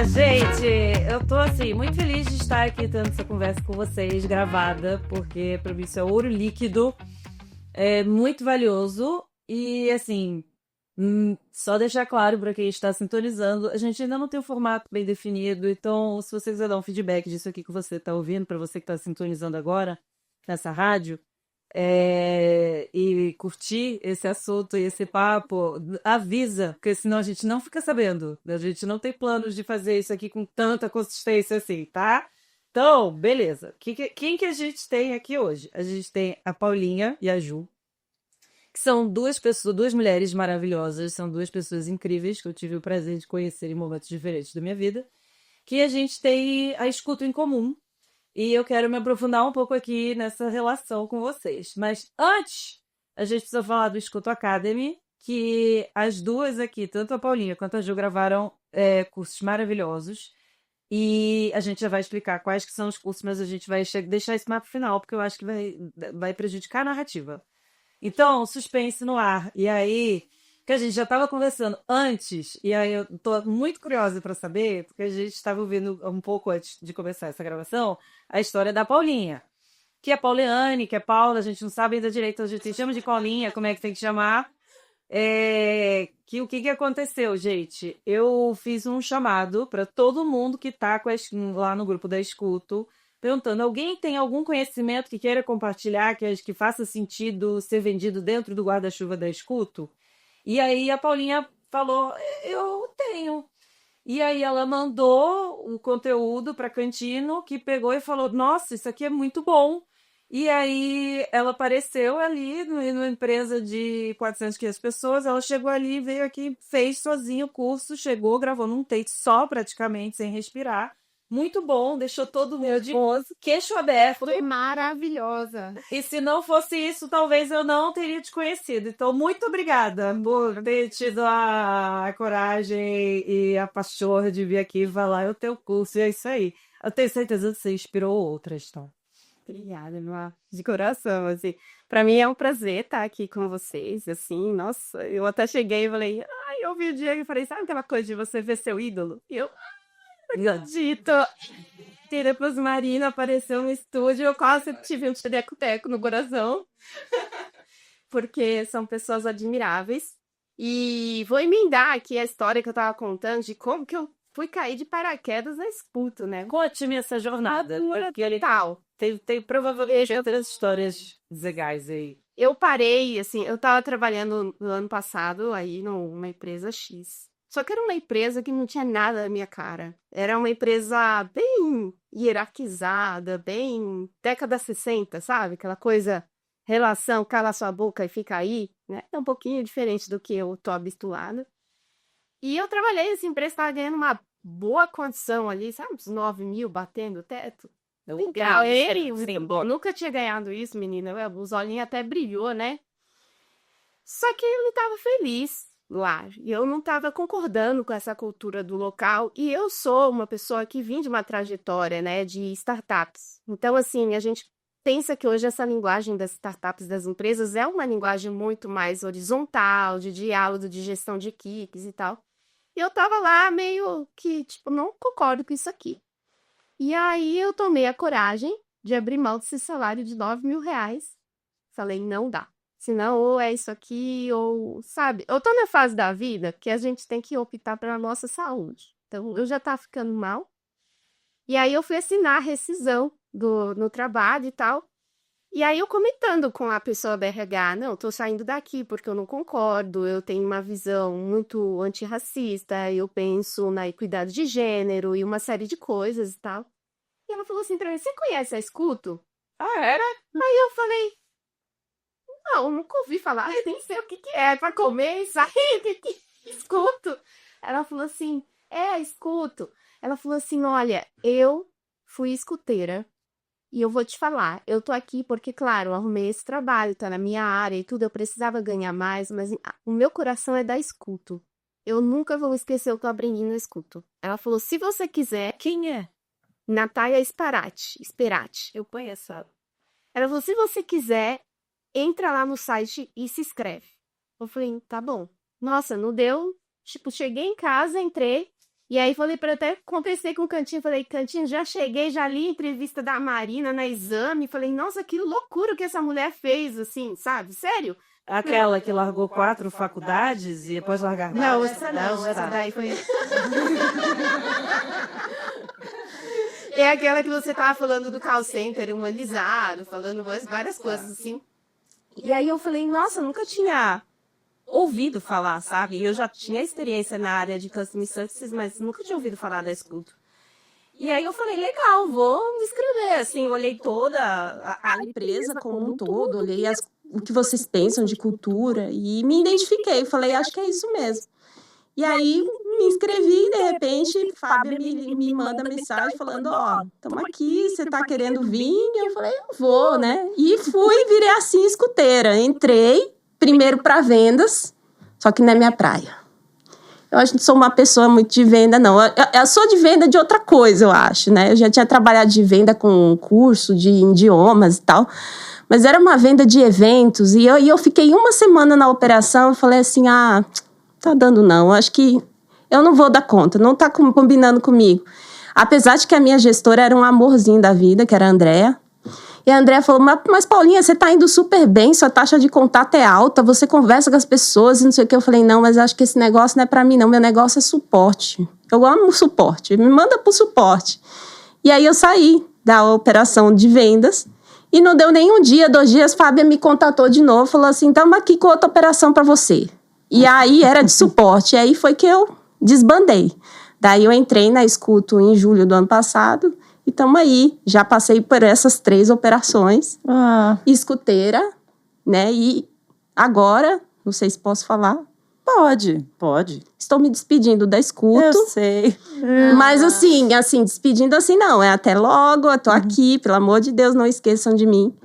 Gente, eu tô assim, muito feliz de estar aqui tendo essa conversa com vocês, gravada, porque para mim isso é ouro líquido, é muito valioso e assim, só deixar claro para quem está sintonizando, a gente ainda não tem o formato bem definido, então se você quiser dar um feedback disso aqui que você está ouvindo, para você que está sintonizando agora nessa rádio, e curtir esse assunto e esse papo, avisa, porque senão a gente não fica sabendo. A gente não tem planos de fazer isso aqui com tanta consistência assim, tá? Então, beleza. Quem que a gente tem aqui hoje? A gente tem a Paulinha e a Ju, que são duas pessoas, duas mulheres maravilhosas, são duas pessoas incríveis que eu tive o prazer de conhecer em momentos diferentes da minha vida, que a gente tem a escuta em comum. E eu quero me aprofundar um pouco aqui nessa relação com vocês. Mas antes, a gente precisa falar do Escuto Academy, que as duas aqui, tanto a Paulinha quanto a Ju, gravaram cursos maravilhosos. E a gente já vai explicar quais que são os cursos, mas a gente vai deixar esse mapa final, porque eu acho que vai prejudicar a narrativa. Então, suspense no ar. E aí, que a gente já estava conversando antes, e aí eu tô muito curiosa para saber, porque a gente estava ouvindo um pouco antes de começar essa gravação, a história da Paulinha. Que é Pauliane, que é Paula, a gente não sabe ainda direito, a gente chama de Paulinha, como é que tem que chamar. O que aconteceu, gente? Eu fiz um chamado para todo mundo que está lá no grupo da Escuto, perguntando: alguém tem algum conhecimento que queira compartilhar, que faça sentido ser vendido dentro do guarda-chuva da Escuto? E aí a Paulinha falou: eu tenho. E aí ela mandou o conteúdo para Cantino, que pegou e falou: nossa, isso aqui é muito bom. E aí ela apareceu ali numa empresa de 400, 500 pessoas, ela chegou ali, veio aqui, fez sozinha o curso, chegou, gravou num take só praticamente, sem respirar. Muito bom, deixou todo mundo de queixo aberto. Foi maravilhosa. E se não fosse isso, talvez eu não teria te conhecido. Então, muito obrigada por ter tido a coragem e a paixão de vir aqui e falar o teu curso. E é isso aí. Eu tenho certeza que você inspirou outras, tá? Obrigada, Noah. De coração, assim. Pra mim é um prazer estar aqui com vocês, assim, nossa, eu até cheguei e falei, ai, eu ouvi o Diego e falei, sabe aquela coisa de você ver seu ídolo? E eu, não acredito. E depois Marina apareceu no estúdio, eu quase tive um teco-teco no coração, porque são pessoas admiráveis. E vou emendar aqui a história que eu tava contando de como que eu fui cair de paraquedas na Escuto, né? Conte-me essa jornada. Porque ele Tal. tem provavelmente outras histórias legais aí. Eu parei, assim, eu tava trabalhando no ano passado aí numa empresa X. Só que era uma empresa que não tinha nada na minha cara. Era uma empresa bem hierarquizada, bem década 60, sabe? Aquela coisa, relação, cala sua boca e fica aí, né? É um pouquinho diferente do que eu tô habituada. E eu trabalhei nessa empresa, tava ganhando uma boa condição ali, sabe? Uns 9 mil batendo o teto. Legal, nunca tinha ganhado isso, menina. Os olhinhos até brilhou, né? Só que eu não estava feliz lá. E eu não estava concordando com essa cultura do local. E eu sou uma pessoa que vim de uma trajetória, né, de startups. Então, assim, a gente pensa que hoje essa linguagem das startups, das empresas, é uma linguagem muito mais horizontal, de diálogo, de gestão de equipes e tal. E eu tava lá meio que, tipo, não concordo com isso aqui. E aí eu tomei a coragem de abrir mão desse salário de 9 mil reais. Falei, não dá. Senão, ou é isso aqui, ou, sabe? Eu tô na fase da vida que a gente tem que optar pela nossa saúde. Então, eu já tava ficando mal. E aí eu fui assinar a rescisão no trabalho e tal. E aí eu comentando com a pessoa da RH, não, tô saindo daqui porque eu não concordo, eu tenho uma visão muito antirracista, eu penso na equidade de gênero e uma série de coisas e tal. E ela falou assim pra mim, você conhece a Escuto? Ah, era? Aí eu falei, não, nunca ouvi falar, nem sei o que que é, pra comer e sair, Escuto. Ela falou assim, Escuto. Ela falou assim, olha, eu fui escuteira. E eu vou te falar, eu tô aqui porque, claro, eu arrumei esse trabalho, tá na minha área e tudo, eu precisava ganhar mais, mas o meu coração é da Escuto. Eu nunca vou esquecer o que eu aprendi no Escuto. Ela falou, se você quiser... Quem é? Natália Sperati. Eu conheço ela. Ela falou, se você quiser, entra lá no site e se inscreve. Eu falei, tá bom. Nossa, não deu... Tipo, cheguei em casa, entrei, E aí falei para até acontecer com o Cantinho, falei, Cantinho, já cheguei, já li a entrevista da Marina na Exame, falei, nossa, que loucura que essa mulher fez, assim, sabe? Sério? Aquela que largou 4 faculdades e depois largar Não, várias? essa não, essa tá. daí foi. É aquela que você tava falando do call center humanizado, falando várias coisas assim. E aí eu falei, nossa, eu nunca tinha ouvido falar, sabe? Eu já tinha experiência na área de Customer Services, mas nunca tinha ouvido falar da Escuto. E aí eu falei, legal, vou me inscrever. Assim, olhei toda a empresa como um todo, olhei o que vocês pensam de cultura e me identifiquei. Falei, acho que é isso mesmo. E aí me inscrevi e, de repente, Fábia me manda mensagem falando, ó, estamos aqui, você tá querendo vir? Eu falei, eu vou, né? E fui, virei assim, escuteira. Entrei, primeiro para vendas, só que não é minha praia. Eu acho que não sou uma pessoa muito de venda, não. Eu sou de venda de outra coisa, eu acho, né? Eu já tinha trabalhado de venda com curso de idiomas e tal, mas era uma venda de eventos. E eu fiquei uma semana na operação e falei assim, tá dando não, acho que eu não vou dar conta, não tá combinando comigo. Apesar de que a minha gestora era um amorzinho da vida, que era a Andréa. E a Andréa falou, mas Paulinha, você tá indo super bem, sua taxa de contato é alta, você conversa com as pessoas e não sei o que. Eu falei, não, mas acho que esse negócio não é pra mim não, meu negócio é suporte. Eu amo suporte, me manda pro suporte. E aí eu saí da operação de vendas e não deu nem um dia, 2 dias, Fábia me contatou de novo, falou assim, estamos aqui com outra operação pra você. E aí era de suporte, e aí foi que eu desbandei. Daí eu entrei na Escuto em julho do ano passado, e estamos aí. Já passei por essas 3 operações, escuteira, né? E agora, não sei se posso falar. Pode. Estou me despedindo da Escuto. Eu sei. Mas assim, despedindo assim não, é até logo, eu tô aqui, pelo amor de Deus, não esqueçam de mim.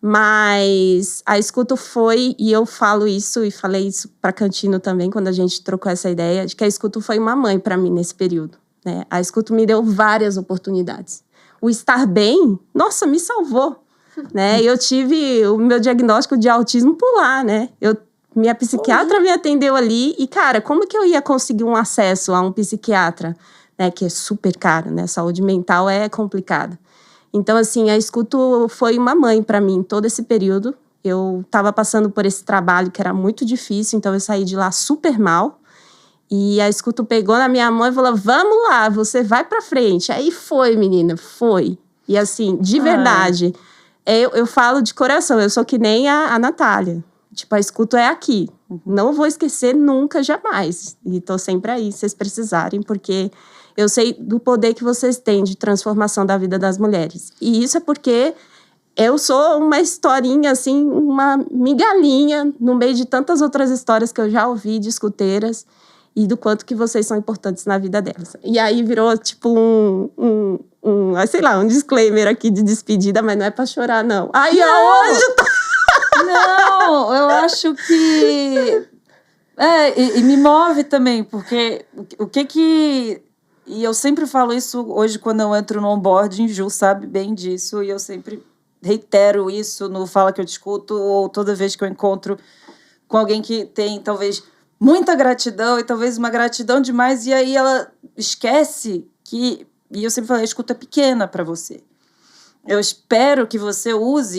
Mas a Escuto foi, e eu falo isso, e falei isso para Cantino também, quando a gente trocou essa ideia, de que a Escuto foi uma mãe para mim nesse período, né? A Escuto me deu várias oportunidades. O estar bem, nossa, me salvou, né? Eu tive o meu diagnóstico de autismo por lá, né? Minha psiquiatra me atendeu ali, e cara, como que eu ia conseguir um acesso a um psiquiatra, né? Que é super caro, né? Saúde mental é complicada. Então, assim, a Escuto foi uma mãe para mim todo esse período. Eu estava passando por esse trabalho que era muito difícil, então eu saí de lá super mal. E a Escuto pegou na minha mão e falou, vamos lá, você vai para frente. Aí foi, menina, foi. E assim, de verdade, eu falo de coração, eu sou que nem a Natália. Tipo, a Escuto é aqui. Não vou esquecer nunca, jamais. E tô sempre aí, se vocês precisarem, porque eu sei do poder que vocês têm de transformação da vida das mulheres. E isso é porque eu sou uma historinha, assim, uma migalhinha no meio de tantas outras histórias que eu já ouvi de escuteiras e do quanto que vocês são importantes na vida delas. E aí virou, tipo, sei lá, um disclaimer aqui de despedida, mas não é pra chorar, não. Ai, hoje tá... Não, eu acho que... e me move também, porque o que... E eu sempre falo isso hoje quando eu entro no onboarding, Ju sabe bem disso, e eu sempre reitero isso no Fala Que Eu Te Escuto, ou toda vez que eu encontro com alguém que tem, talvez, muita gratidão, e talvez uma gratidão demais, e aí ela esquece que... E eu sempre falo, a escuta é pequena para você. Eu espero que você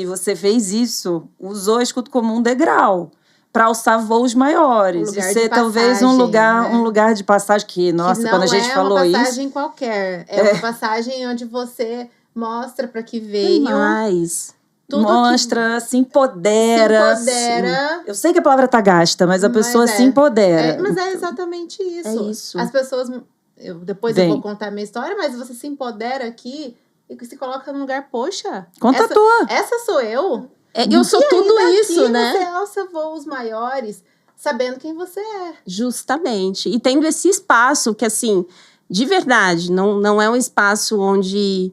você fez isso, usou a escuta como um degrau para alçar voos maiores. E ser talvez um lugar de passagem que, nossa, que não quando a gente falou isso... é uma passagem qualquer. É uma passagem onde você mostra para que veio. Mas mostra, se empodera. Eu sei que a palavra tá gasta, mas a pessoa se empodera. Mas é exatamente isso. É isso. As pessoas... Depois eu vou contar a minha história, mas você se empodera aqui e se coloca no lugar, poxa... Conta a tua. Essa sou eu. Eu sou tudo isso, né? Você alça voos maiores, sabendo quem você é. Justamente. E tendo esse espaço que, assim, de verdade, não é um espaço onde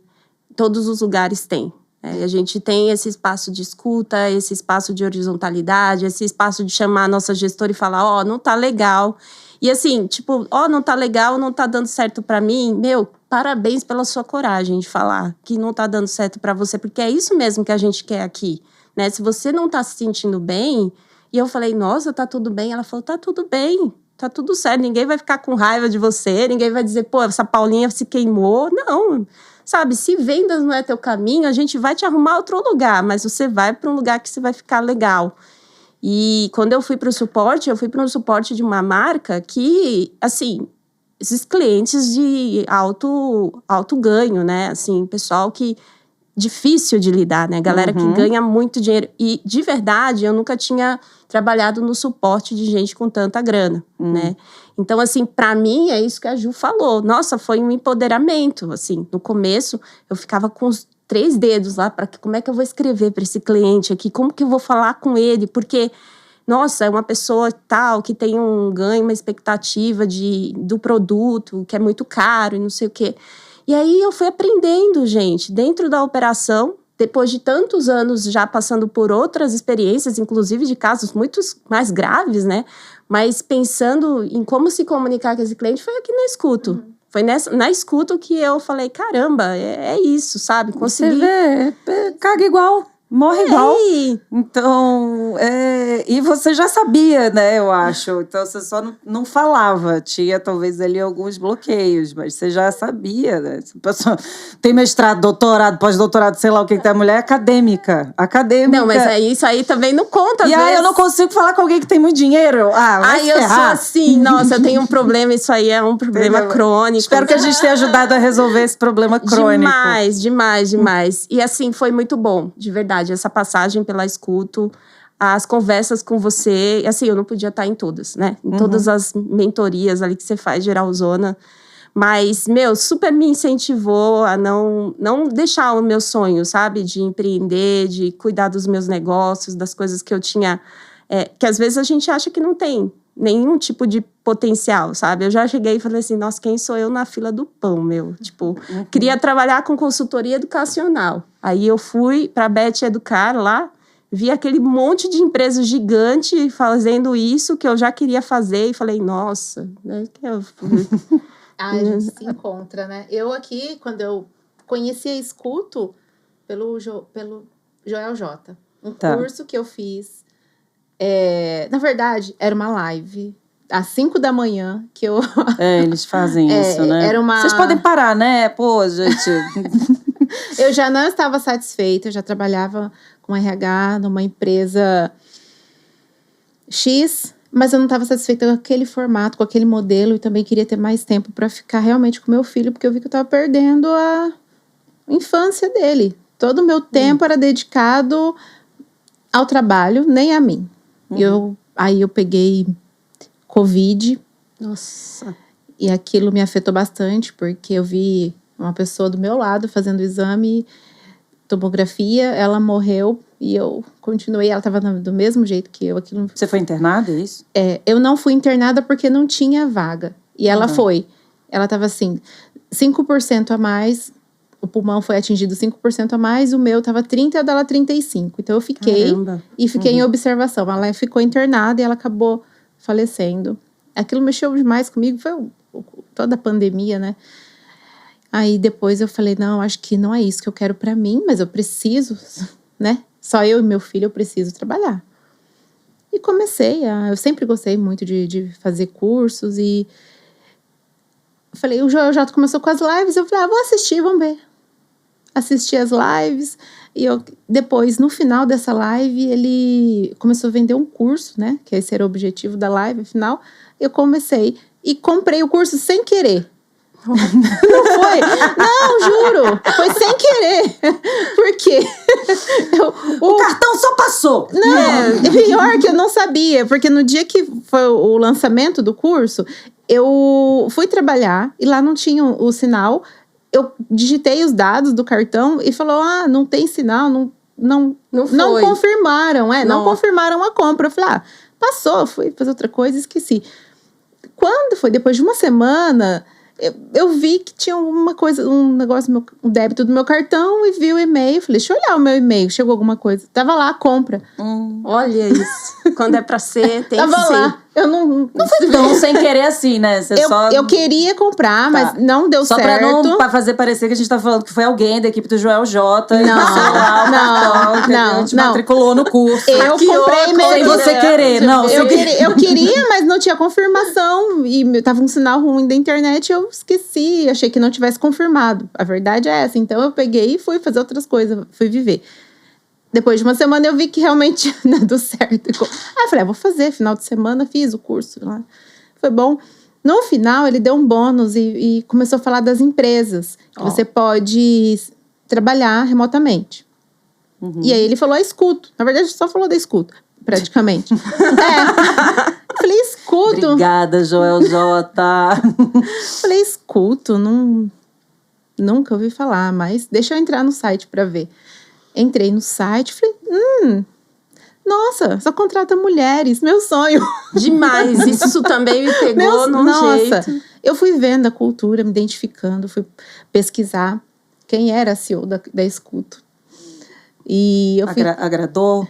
todos os lugares têm. A gente tem esse espaço de escuta, esse espaço de horizontalidade, esse espaço de chamar a nossa gestora e falar, não tá legal. E assim, tipo, não tá legal, não tá dando certo pra mim. Meu, parabéns pela sua coragem de falar que não tá dando certo pra você, porque é isso mesmo que a gente quer aqui. Né? Se você não tá se sentindo bem, e eu falei, nossa, tá tudo bem? Ela falou, tá tudo bem, tá tudo certo, ninguém vai ficar com raiva de você, ninguém vai dizer, pô, essa Paulinha se queimou. Não, sabe, se vendas não é teu caminho, a gente vai te arrumar outro lugar, mas você vai para um lugar que você vai ficar legal. E quando eu fui para o suporte, eu fui para um suporte de uma marca que, assim, esses clientes de alto ganho, né? Assim, pessoal que difícil de lidar, né? Galera que ganha muito dinheiro. E, de verdade, eu nunca tinha trabalhado no suporte de gente com tanta grana, né? Então, assim, pra mim, é isso que a Ju falou. Nossa, foi um empoderamento, assim. No começo, eu ficava com os 3 dedos lá, como é que eu vou escrever para esse cliente aqui? Como que eu vou falar com ele? Porque, nossa, é uma pessoa tal que tem um ganho, uma expectativa do produto, que é muito caro e não sei o quê. E aí eu fui aprendendo, gente, dentro da operação, depois de tantos anos já passando por outras experiências, inclusive de casos muito mais graves, né? Mas pensando em como se comunicar com esse cliente, foi aqui na escuta. Foi na escuta que eu falei, caramba, é isso, sabe? Consegui... Você vê, caga igual, morre igual. Então, e você já sabia, né, eu acho. Então, você só não falava. Tinha, talvez, ali alguns bloqueios, mas você já sabia, né? A pessoa tem mestrado, doutorado, pós-doutorado, sei lá o que tem. A mulher é acadêmica. Não, mas isso aí também não conta, E aí eu não consigo falar com alguém que tem muito dinheiro. Vai se eu ferrar. sou assim, nossa, eu tenho um problema, isso aí é um problema crônico. Espero que a gente tenha ajudado a resolver esse problema crônico. Demais. E assim, foi muito bom, de verdade. Essa passagem pela escuto, as conversas com você, assim, eu não podia estar em todas, né? Em todas as mentorias ali que você faz, Geralzona. Mas, super me incentivou a não deixar o meu sonho, sabe? De empreender, de cuidar dos meus negócios, das coisas que eu tinha... que às vezes a gente acha que não tem nenhum tipo de potencial, sabe? Eu já cheguei e falei assim, nossa, quem sou eu na fila do pão, meu? Tipo, queria trabalhar com consultoria educacional. Aí eu fui para a Beth Educar lá, vi aquele monte de empresa gigante fazendo isso que eu já queria fazer e falei, nossa, né? A gente se encontra, né? Eu aqui, quando eu conheci a Escuto, pelo Joel J. Curso que eu fiz. Na verdade, era uma live às 5 da manhã que eu... eles fazem isso, né? Era uma... Vocês podem parar, né? Pô, gente... Eu já não estava satisfeita, eu já trabalhava com RH numa empresa X, mas eu não estava satisfeita com aquele formato, com aquele modelo, e também queria ter mais tempo para ficar realmente com meu filho, porque eu vi que eu estava perdendo a infância dele. Todo o meu tempo era dedicado ao trabalho, nem a mim. Aí eu peguei Covid. Nossa. E aquilo me afetou bastante, porque eu vi uma pessoa do meu lado fazendo exame, tomografia, ela morreu e eu continuei, ela estava do mesmo jeito que eu. Você foi internada, é isso? Eu não fui internada porque não tinha vaga. E ela foi. Ela estava assim, 5% a mais, o pulmão foi atingido 5% a mais, o meu estava 30% e a dela 35%. Então eu fiquei em observação. Ela ficou internada e ela acabou falecendo. Aquilo mexeu demais comigo, foi toda a pandemia, né? Aí depois eu falei, não, acho que não é isso que eu quero pra mim, mas eu preciso, né? Só eu e meu filho, eu preciso trabalhar. E comecei eu sempre gostei muito de fazer cursos e falei, o Joel já começou com as lives, eu falei, vou assistir, vamos ver. Assisti as lives e depois, no final dessa live, ele começou a vender um curso, né? Que esse era o objetivo da live, afinal, eu comecei e comprei o curso sem querer. Não foi? Não, juro. Foi sem querer. Por quê? O cartão só passou. Não, pior que eu não sabia. Porque no dia que foi o lançamento do curso, eu fui trabalhar e lá não tinha o sinal. Eu digitei os dados do cartão e falou, não tem sinal, não confirmaram. Não confirmaram a compra. Eu falei, passou, fui fazer outra coisa e esqueci. Quando foi? Depois de uma semana... Eu vi que tinha alguma coisa, um negócio, um débito do meu cartão e vi o e-mail. Falei, deixa eu olhar o meu e-mail, chegou alguma coisa. Tava lá a compra. Olha isso. Quando é pra ser, tem Tava que ser. lá. Eu não Então, sem querer assim, né? Você eu queria comprar, mas não deu Só certo. pra não fazer parecer que a gente tá falando que foi alguém da equipe do Joel J. Não, A gente matriculou no curso. Eu comprei mesmo. Sem você querer, não. Eu queria, mas não tinha confirmação. E tava um sinal ruim da internet, eu esqueci. Achei que não tivesse confirmado. A verdade é essa. Então eu peguei e fui fazer outras coisas, fui viver. Depois de uma semana eu vi que realmente não deu certo. Aí eu falei, vou fazer. Final de semana fiz o curso lá. Foi bom. No final, ele deu um bônus e começou a falar das empresas. Que você pode trabalhar remotamente. E aí ele falou a escuto. Na verdade, só falou da escuto, praticamente. Eu falei, escuto. Obrigada, Joel J. Falei, escuto. Nunca ouvi falar, mas deixa eu entrar no site pra ver. Entrei no site, falei, nossa, só contrata mulheres, meu sonho. Demais, isso também me pegou num jeito. Eu fui vendo a cultura, me identificando, fui pesquisar quem era a CEO da Escuto. E eu fui, Agradou?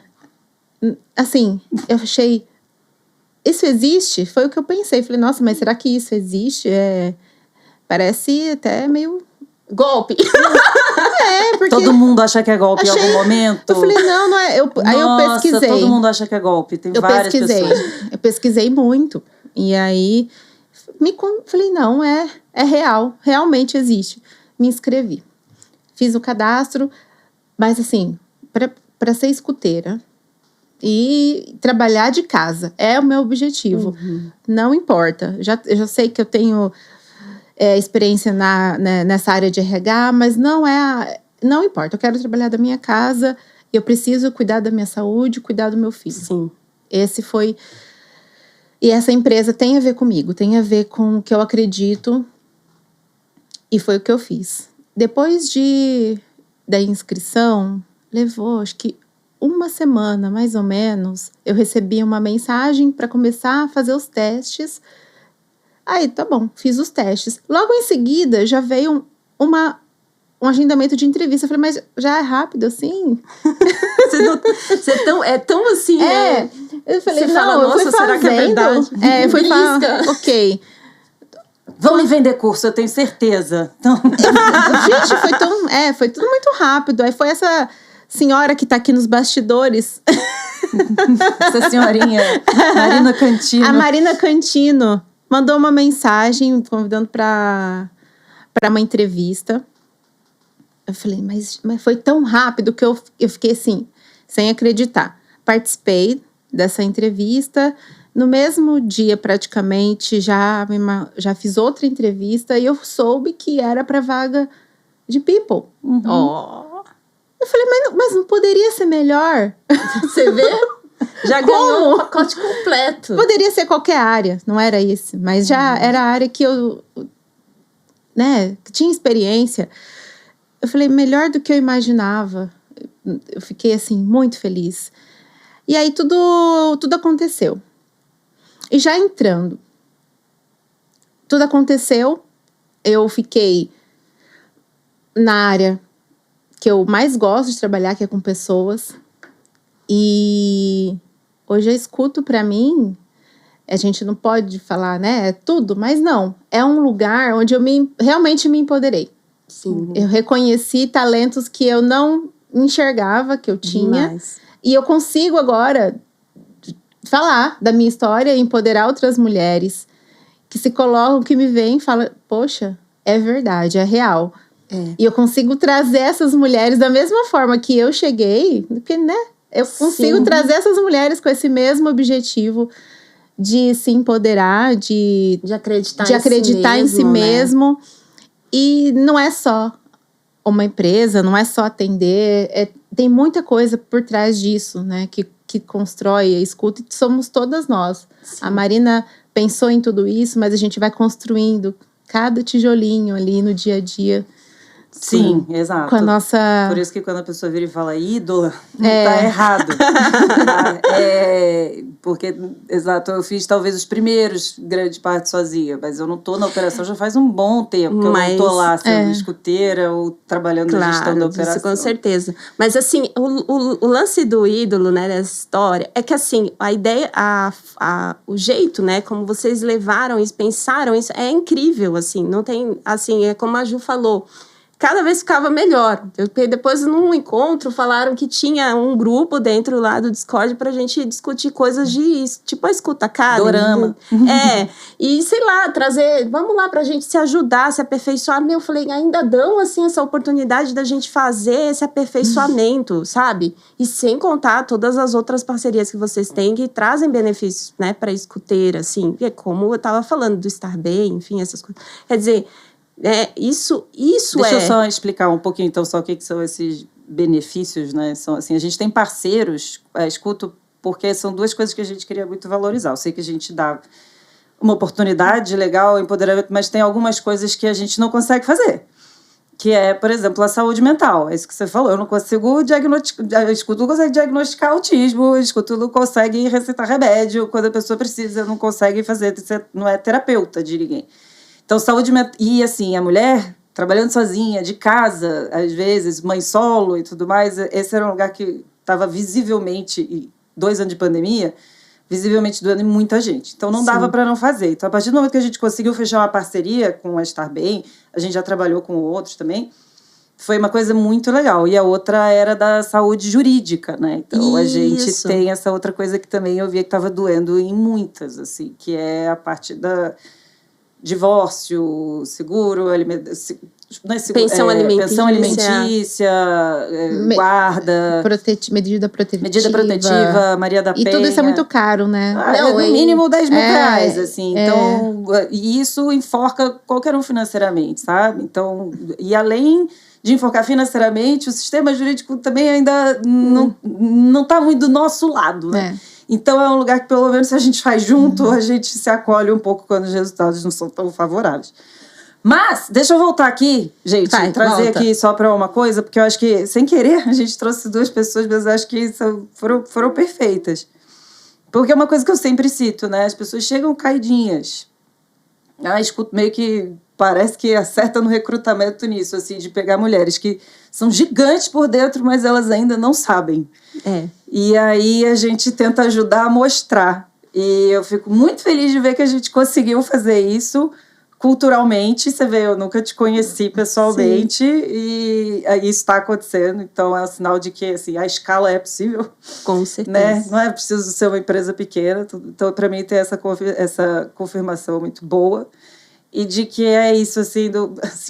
assim, eu achei, isso existe? Foi o que eu pensei, falei, nossa, mas será que isso existe? Parece até meio... Golpe. Porque... Todo mundo acha que é golpe em algum momento? Eu falei, não é. Aí eu pesquisei. Todo mundo acha que é golpe. Tem várias pessoas. Eu pesquisei muito. E aí, falei, não, é real. Realmente existe. Me inscrevi. Fiz o cadastro. Mas assim, para ser escuteira e trabalhar de casa. É o meu objetivo. Não importa. Eu já sei que eu tenho... experiência nessa área de RH, mas não importa, eu quero trabalhar da minha casa, eu preciso cuidar da minha saúde, cuidar do meu filho. Sim. E essa empresa tem a ver comigo, tem a ver com o que eu acredito, e foi o que eu fiz. Depois da inscrição, levou acho que uma semana, mais ou menos, eu recebi uma mensagem para começar a fazer os testes. Aí, tá bom, fiz os testes. Logo em seguida, já veio um agendamento de entrevista. Eu falei, mas já é rápido assim? É tão assim, né? Eu falei, você não, fala, eu fui nossa, será que é verdade? Eu fui falar, ok. Vão me vender curso, eu tenho certeza. Então... Gente, foi tudo muito rápido. Aí foi essa senhora que tá aqui nos bastidores. Essa senhorinha, Marina Cantino. A Marina Cantino mandou uma mensagem me convidando para uma entrevista. Eu falei, mas foi tão rápido que eu fiquei assim, sem acreditar. Participei dessa entrevista. No mesmo dia, praticamente, já fiz outra entrevista e eu soube que era para vaga de people. Eu falei, mas não poderia ser melhor? Você vê? Já ganhou o pacote completo. Poderia ser qualquer área, não era isso. Mas já era a área que eu que tinha experiência. Eu falei, melhor do que eu imaginava. Eu fiquei, assim, muito feliz. E aí, tudo aconteceu. E já entrando, tudo aconteceu. Eu fiquei na área que eu mais gosto de trabalhar, que é com pessoas. E hoje eu escuto, para mim, a gente não pode falar, né, é tudo, mas não. É um lugar onde eu realmente me empoderei. Sim. Eu reconheci talentos que eu não enxergava que eu tinha. Demais. E eu consigo agora falar da minha história e empoderar outras mulheres que se colocam, que me veem e falam, poxa, é verdade, é real. E eu consigo trazer essas mulheres da mesma forma que eu cheguei, porque, né? Eu consigo trazer essas mulheres com esse mesmo objetivo de se empoderar, de acreditar em si mesmo. E não é só uma empresa, não é só atender, tem muita coisa por trás disso, né? Que constrói a escuta, e somos todas nós. Sim. A Marina pensou em tudo isso, mas a gente vai construindo cada tijolinho ali no dia a dia. Sim, exato. Com a nossa... Por isso que quando a pessoa vira e fala ídola, tá errado. porque, exato, eu fiz talvez os primeiros, grande parte sozinha, mas eu não tô na operação já faz um bom tempo, que eu não tô lá sendo escuteira ou trabalhando na gestão da operação. Isso, com certeza. Mas, assim, o lance do ídolo, né, dessa história, é que, assim, a ideia, o jeito, né, como vocês levaram isso, pensaram isso, é incrível, assim, não tem, assim, é como a Ju falou, cada vez ficava melhor. Depois, num encontro, falaram que tinha um grupo dentro lá do Discord pra gente discutir coisas de, tipo, a escuta academy. Dorama. E sei lá, trazer, vamos lá pra gente se ajudar, se aperfeiçoar. Eu falei, ainda dão, assim, essa oportunidade da gente fazer esse aperfeiçoamento, sabe? E sem contar todas as outras parcerias que vocês têm que trazem benefícios, né, pra escuteira, assim. Como eu tava falando, do estar bem, enfim, essas coisas. Quer dizer, isso Deixa eu só explicar um pouquinho, então, só o que são esses benefícios, né? São, assim, a gente tem parceiros, escuto, porque são duas coisas que a gente queria muito valorizar. Eu sei que a gente dá uma oportunidade legal, empoderamento, mas tem algumas coisas que a gente não consegue fazer. Que é, por exemplo, a saúde mental. É isso que você falou. Eu não consigo diagnosticar, a escuto não consegue diagnosticar autismo, a escuto não consegue receitar remédio quando a pessoa precisa, não consegue fazer, você não é terapeuta de ninguém. Então, saúde mental. E, assim, a mulher trabalhando sozinha, de casa, às vezes, mãe solo e tudo mais, esse era um lugar que estava visivelmente, e 2 anos de pandemia, visivelmente doendo em muita gente. Então, não dava para não fazer. Então, a partir do momento que a gente conseguiu fechar uma parceria com a Estar Bem, a gente já trabalhou com outros também, foi uma coisa muito legal. E a outra era da saúde jurídica, né? Então, a gente tem essa outra coisa que também eu via que estava doendo em muitas, assim, que é a parte da divórcio, seguro, pensão alimentícia, guarda, medida protetiva, Maria da Penha. E tudo isso é muito caro, né? No mínimo 10 mil reais, assim. Então, e isso enforca qualquer um financeiramente, sabe? Então, e além de enfocar financeiramente, o sistema jurídico também ainda não está muito do nosso lado, né? Então, é um lugar que, pelo menos, se a gente faz junto, a gente se acolhe um pouco quando os resultados não são tão favoráveis. Mas, deixa eu voltar aqui, gente, trazer aqui só para uma coisa, porque eu acho que, sem querer, a gente trouxe 2 pessoas, mas eu acho que foram perfeitas. Porque é uma coisa que eu sempre cito, né? As pessoas chegam caidinhas. Escuto meio que parece que acerta no recrutamento nisso, assim, de pegar mulheres que são gigantes por dentro, mas elas ainda não sabem. E aí a gente tenta ajudar a mostrar. E eu fico muito feliz de ver que a gente conseguiu fazer isso culturalmente. Você vê, eu nunca te conheci pessoalmente e isso está acontecendo. Então é um sinal de que assim, a escala é possível. Com certeza. Né? Não é preciso ser uma empresa pequena. Então, para mim, tem essa confirmação muito boa. E de que é isso, assim,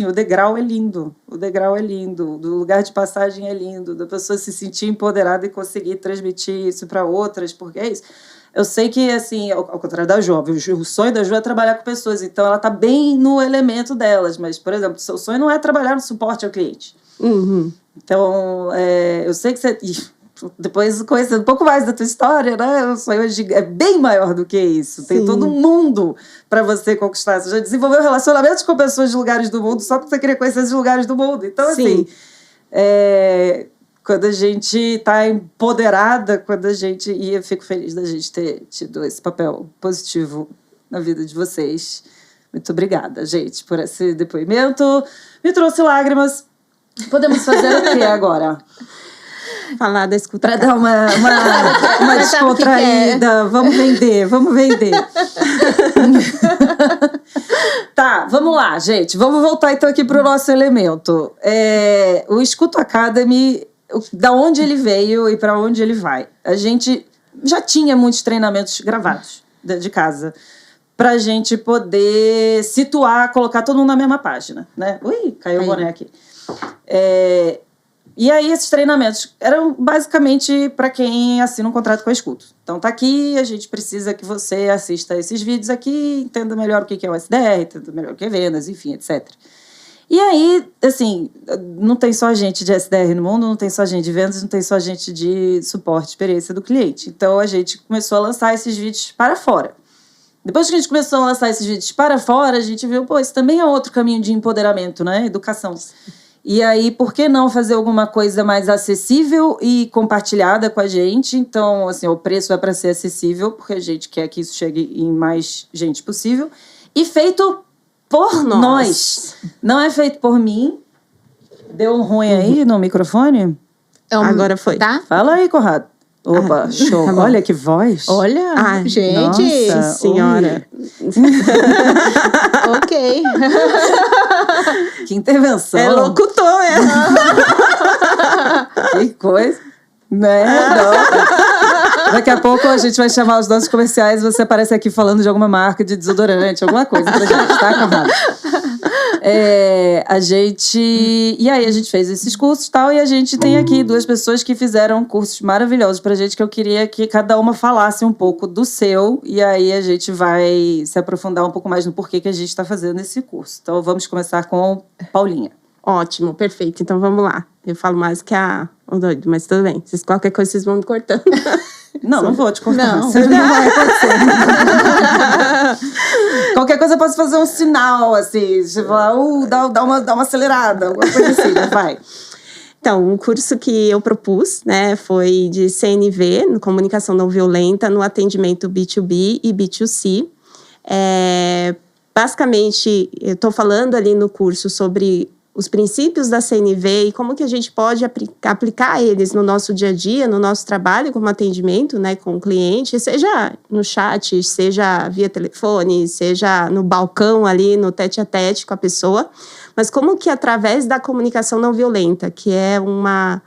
o degrau é lindo. O degrau é lindo. Do lugar de passagem é lindo. Da pessoa se sentir empoderada e conseguir transmitir isso para outras. Porque é isso. Eu sei que, assim, ao contrário da Ju, o sonho da Ju é trabalhar com pessoas. Então, ela está bem no elemento delas. Mas, por exemplo, seu sonho não é trabalhar no suporte ao cliente. Então, eu sei que você... Depois, conhecendo um pouco mais da tua história, né? O sonho é bem maior do que isso. Tem todo um mundo para você conquistar. Você já desenvolveu relacionamentos com pessoas de lugares do mundo só porque você queria conhecer esses lugares do mundo. Então, assim, quando a gente está empoderada, e eu fico feliz da gente ter tido esse papel positivo na vida de vocês. Muito obrigada, gente, por esse depoimento. Me trouxe lágrimas. Podemos fazer o que agora? Falar da escuta. Para dar uma descontraída. Vamos vender. Tá, vamos lá, gente. Vamos voltar então aqui para o nosso elemento. O Escuto Academy, da onde ele veio e para onde ele vai. A gente já tinha muitos treinamentos gravados de casa para a gente poder situar, colocar todo mundo na mesma página, né? Ui, caiu o boné aqui. E aí, esses treinamentos eram basicamente para quem assina um contrato com a Escuto. Então, tá aqui, a gente precisa que você assista esses vídeos aqui, entenda melhor o que é o SDR, entenda melhor o que é vendas, enfim, etc. E aí, assim, não tem só gente de SDR no mundo, não tem só gente de vendas, não tem só gente de suporte, experiência do cliente. Então, a gente começou a lançar esses vídeos para fora. Depois que a gente começou a lançar esses vídeos para fora, a gente viu, isso também é outro caminho de empoderamento, né? Educação. E aí, por que não fazer alguma coisa mais acessível e compartilhada com a gente? Então, assim, o preço é para ser acessível, porque a gente quer que isso chegue em mais gente possível. E feito por nós. Não é feito por mim. Deu um ruim aí no microfone? Agora foi. Tá? Fala aí, Conrado. Opa, show. Tá bom. Olha que voz. Olha, Ai, gente. Nossa, senhora. Ok. Que intervenção. É locutor, Que coisa. Né? Não. Daqui a pouco a gente vai chamar os nossos comerciais e você aparece aqui falando de alguma marca de desodorante, alguma coisa pra gente, tá, Conrado? E aí a gente fez esses cursos e tal, e a gente tem aqui 2 pessoas que fizeram cursos maravilhosos pra gente, que eu queria que cada uma falasse um pouco do seu, e aí a gente vai se aprofundar um pouco mais no porquê que a gente tá fazendo esse curso. Então vamos começar com Paulinha. Ótimo, perfeito. Então vamos lá. Eu falo mais que o doido, mas tudo bem. Qualquer coisa vocês vão me cortando. Não vou te cortar. Não. Você não vai acontecer. Qualquer coisa eu posso fazer um sinal, assim. Tipo, dá uma acelerada, alguma coisa assim, né? Vai. Então, o curso que eu propus, né, foi de CNV, no Comunicação Não Violenta, no atendimento B2B e B2C. Basicamente, eu estou falando ali no curso sobre os princípios da CNV e como que a gente pode aplicar eles no nosso dia a dia, no nosso trabalho como atendimento, né, com o cliente, seja no chat, seja via telefone, seja no balcão ali, no tete-a-tete com a pessoa, mas como que através da comunicação não violenta, que é uma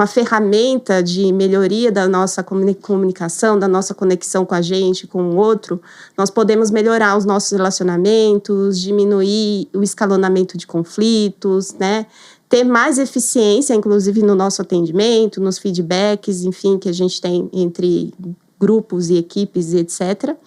ferramenta de melhoria da nossa comunicação, da nossa conexão com a gente, com o outro, nós podemos melhorar os nossos relacionamentos, diminuir o escalonamento de conflitos, né? Ter mais eficiência, inclusive, no nosso atendimento, nos feedbacks, enfim, que a gente tem entre grupos e equipes, etc.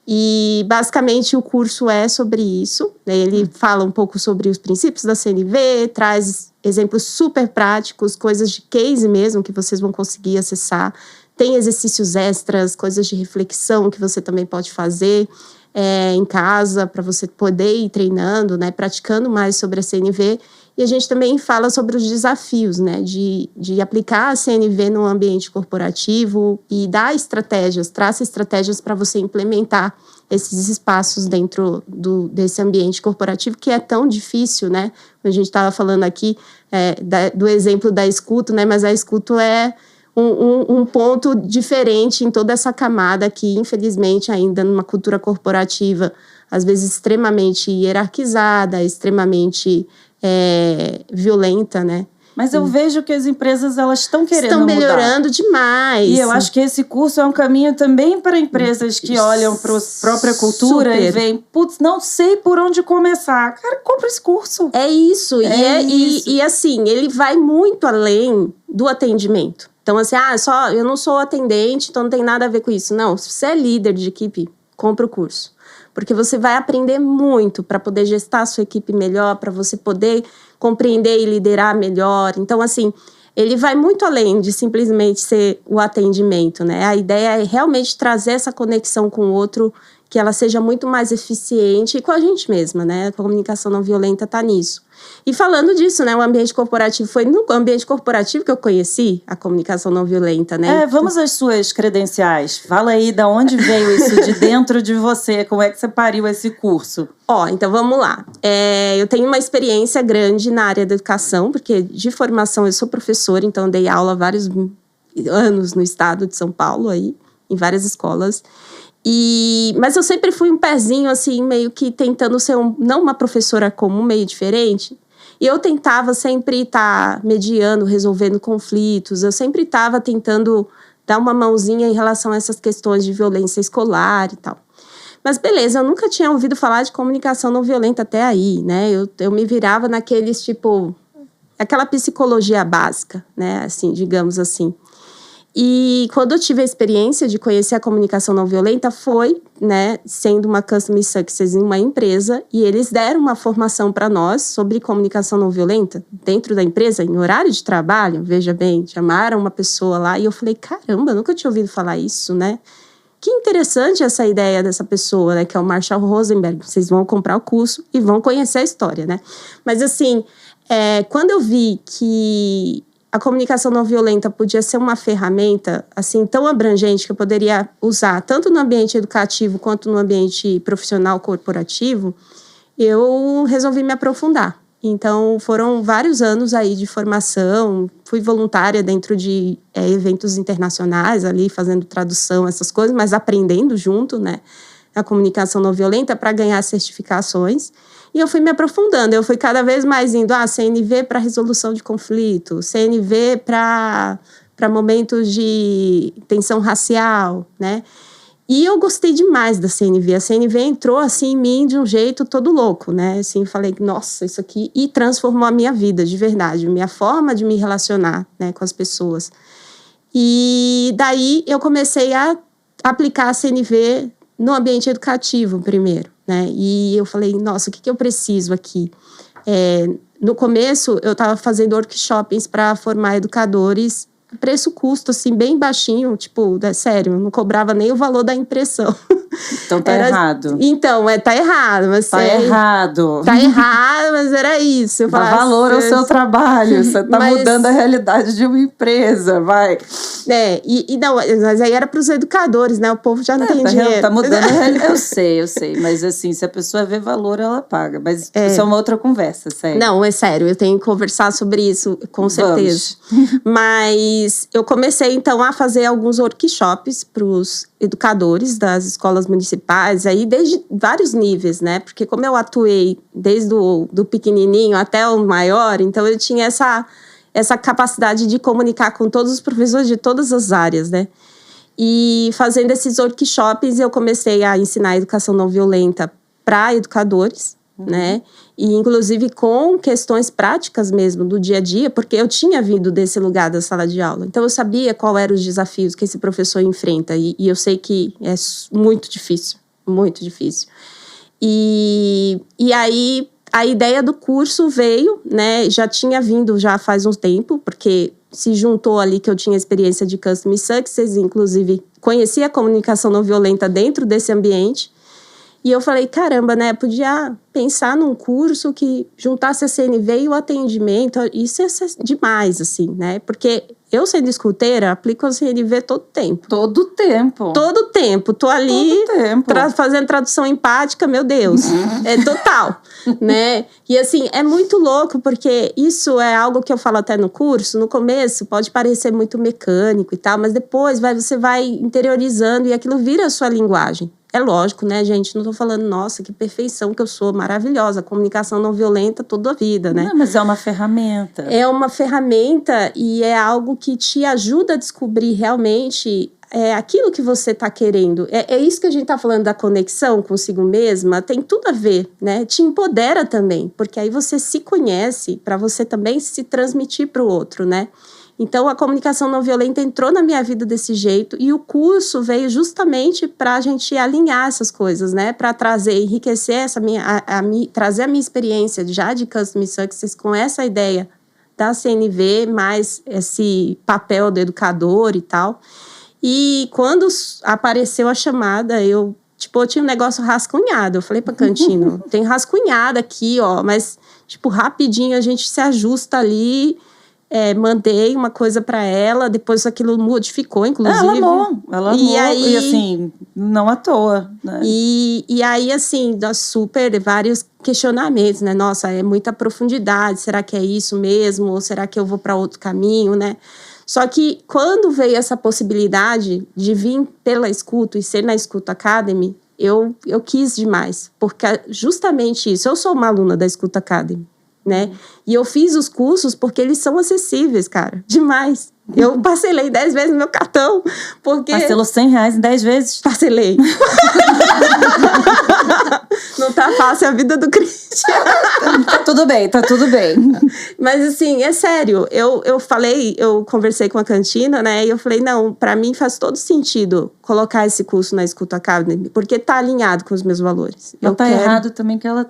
E, basicamente, o curso é sobre isso. Ele fala um pouco sobre os princípios da CNV, traz exemplos super práticos, coisas de case mesmo, que vocês vão conseguir acessar. Tem exercícios extras, coisas de reflexão que você também pode fazer em casa, para você poder ir treinando, né, praticando mais sobre a CNV. E a gente também fala sobre os desafios, né, de aplicar a CNV no ambiente corporativo e dar estratégias, traça estratégias para você implementar esses espaços dentro desse ambiente corporativo, que é tão difícil, né? A gente estava falando aqui do exemplo da escuta, né? Mas a escuta é um ponto diferente em toda essa camada que, infelizmente, ainda numa cultura corporativa, às vezes extremamente hierarquizada, extremamente violenta, né? Mas eu vejo que as empresas, elas estão querendo mudar. Estão melhorando demais. E eu acho que esse curso é um caminho também para empresas que olham para a própria cultura e veem, putz, não sei por onde começar. Cara, compra esse curso. É isso. Isso. E assim, ele vai muito além do atendimento. Então, assim, eu não sou atendente, então não tem nada a ver com isso. Não, se você é líder de equipe, compra o curso. Porque você vai aprender muito para poder gestar a sua equipe melhor, para você poder compreender e liderar melhor. Então, assim, ele vai muito além de simplesmente ser o atendimento, né? A ideia é realmente trazer essa conexão com o outro, que ela seja muito mais eficiente e com a gente mesma, né? A comunicação não violenta está nisso. E falando disso, né? O ambiente corporativo, foi no ambiente corporativo que eu conheci a comunicação não violenta, né? Vamos às suas credenciais. Fala aí de onde veio isso de dentro de você, como é que você pariu esse curso? Então vamos lá. Eu tenho uma experiência grande na área da educação, porque de formação eu sou professora, então dei aula há vários anos no estado de São Paulo, aí, em várias escolas. Mas eu sempre fui um pezinho, assim, meio que tentando ser não uma professora comum, meio diferente. E eu tentava sempre estar mediando, resolvendo conflitos. Eu sempre estava tentando dar uma mãozinha em relação a essas questões de violência escolar e tal. Mas beleza, eu nunca tinha ouvido falar de comunicação não violenta até aí, né? Eu me virava naqueles, tipo, aquela psicologia básica, né? Assim, digamos assim. E quando eu tive a experiência de conhecer a comunicação não violenta foi, né, sendo uma Customer Success em uma empresa, e eles deram uma formação para nós sobre comunicação não violenta dentro da empresa, em horário de trabalho, veja bem, chamaram uma pessoa lá e eu falei, caramba, eu nunca tinha ouvido falar isso, né? Que interessante essa ideia dessa pessoa, né, que é o Marshall Rosenberg. Vocês vão comprar o curso e vão conhecer a história, né? Mas assim, quando eu vi que a comunicação não violenta podia ser uma ferramenta assim tão abrangente que eu poderia usar tanto no ambiente educativo quanto no ambiente profissional corporativo, eu resolvi me aprofundar. Então, foram vários anos aí de formação, fui voluntária dentro de eventos internacionais ali, fazendo tradução, essas coisas, mas aprendendo junto, né, a comunicação não violenta para ganhar certificações. E eu fui me aprofundando, eu fui cada vez mais indo, CNV para resolução de conflito, CNV para momentos de tensão racial, né? E eu gostei demais da CNV. A CNV entrou assim em mim de um jeito todo louco, né? Assim, falei, nossa, isso aqui... E transformou a minha vida, de verdade. Minha forma de me relacionar, né, com as pessoas. E daí eu comecei a aplicar a CNV no ambiente educativo primeiro, né? E eu falei, nossa, o que eu preciso aqui? No começo, eu estava fazendo workshops para formar educadores, preço-custo, assim, bem baixinho, tipo, sério, não cobrava nem o valor da impressão. Então tá errado. Então, tá errado. Mas tá errado. Tá errado, mas era isso. Dá valor ao seu trabalho, você tá mudando a realidade de uma empresa, vai. Não, mas aí era pros educadores, né? O povo já não tem dinheiro. Tá mudando a realidade. Eu sei, mas assim, se a pessoa vê valor, ela paga. Mas isso é uma outra conversa, sério. Não, é sério, eu tenho que conversar sobre isso, com certeza. Mas eu comecei, então, a fazer alguns workshops pros educadores das escolas municipais, aí desde vários níveis, né? Porque como eu atuei desde do pequenininho até o maior, então eu tinha essa capacidade de comunicar com todos os professores de todas as áreas, né? E fazendo esses workshops, eu comecei a ensinar educação não violenta para educadores, né? E inclusive com questões práticas mesmo do dia a dia, porque eu tinha vindo desse lugar da sala de aula. Então eu sabia quais eram os desafios que esse professor enfrenta e eu sei que é muito difícil, muito difícil. E aí a ideia do curso veio, né? Já tinha vindo já faz um tempo, porque se juntou ali que eu tinha experiência de Customer Success, inclusive conhecia a comunicação não violenta dentro desse ambiente. E eu falei, caramba, né, podia pensar num curso que juntasse a CNV e o atendimento, isso é demais, assim, né, porque eu sendo escuteira, aplico a CNV todo tempo. Todo tempo, tô ali fazendo tradução empática, meu Deus, é total, né, e assim, é muito louco, porque isso é algo que eu falo até no curso, no começo pode parecer muito mecânico e tal, mas depois você vai interiorizando e aquilo vira a sua linguagem. É lógico, né, gente? Não tô falando, nossa, que perfeição que eu sou, maravilhosa. Comunicação não violenta toda a vida, né? Não, mas é uma ferramenta. É uma ferramenta e é algo que te ajuda a descobrir realmente aquilo que você está querendo. É isso que a gente está falando da conexão consigo mesma, tem tudo a ver, né? Te empodera também, porque aí você se conhece para você também se transmitir para o outro, né? Então, a comunicação não violenta entrou na minha vida desse jeito e o curso veio justamente para a gente alinhar essas coisas, né? Para trazer, enriquecer trazer a minha experiência já de Customer Success com essa ideia da CNV, mais esse papel do educador e tal. E quando apareceu a chamada, eu tinha um negócio rascunhado. Eu falei para Cantino, tem rascunhada aqui, ó, mas, rapidinho a gente se ajusta ali. Mandei uma coisa para ela, depois aquilo modificou, inclusive. Ela amou, e assim, não à toa, né? E aí, assim, vários questionamentos, né? Nossa, é muita profundidade, será que é isso mesmo? Ou será que eu vou para outro caminho, né? Só que quando veio essa possibilidade de vir pela escuta e ser na Escuta Academy, eu quis demais, porque justamente isso, eu sou uma aluna da Escuta Academy, né? E eu fiz os cursos porque eles são acessíveis, cara, demais. Eu parcelei 10 vezes no meu cartão, porque... Parcelou R$100 em 10 vezes? Parcelei. Não tá fácil a vida do Christian. Tá tudo bem. Mas assim, é sério, eu conversei com a Cantina, né, e eu falei, não, pra mim faz todo sentido colocar esse curso na Escuta Academy, porque tá alinhado com os meus valores. Não tá errado também que a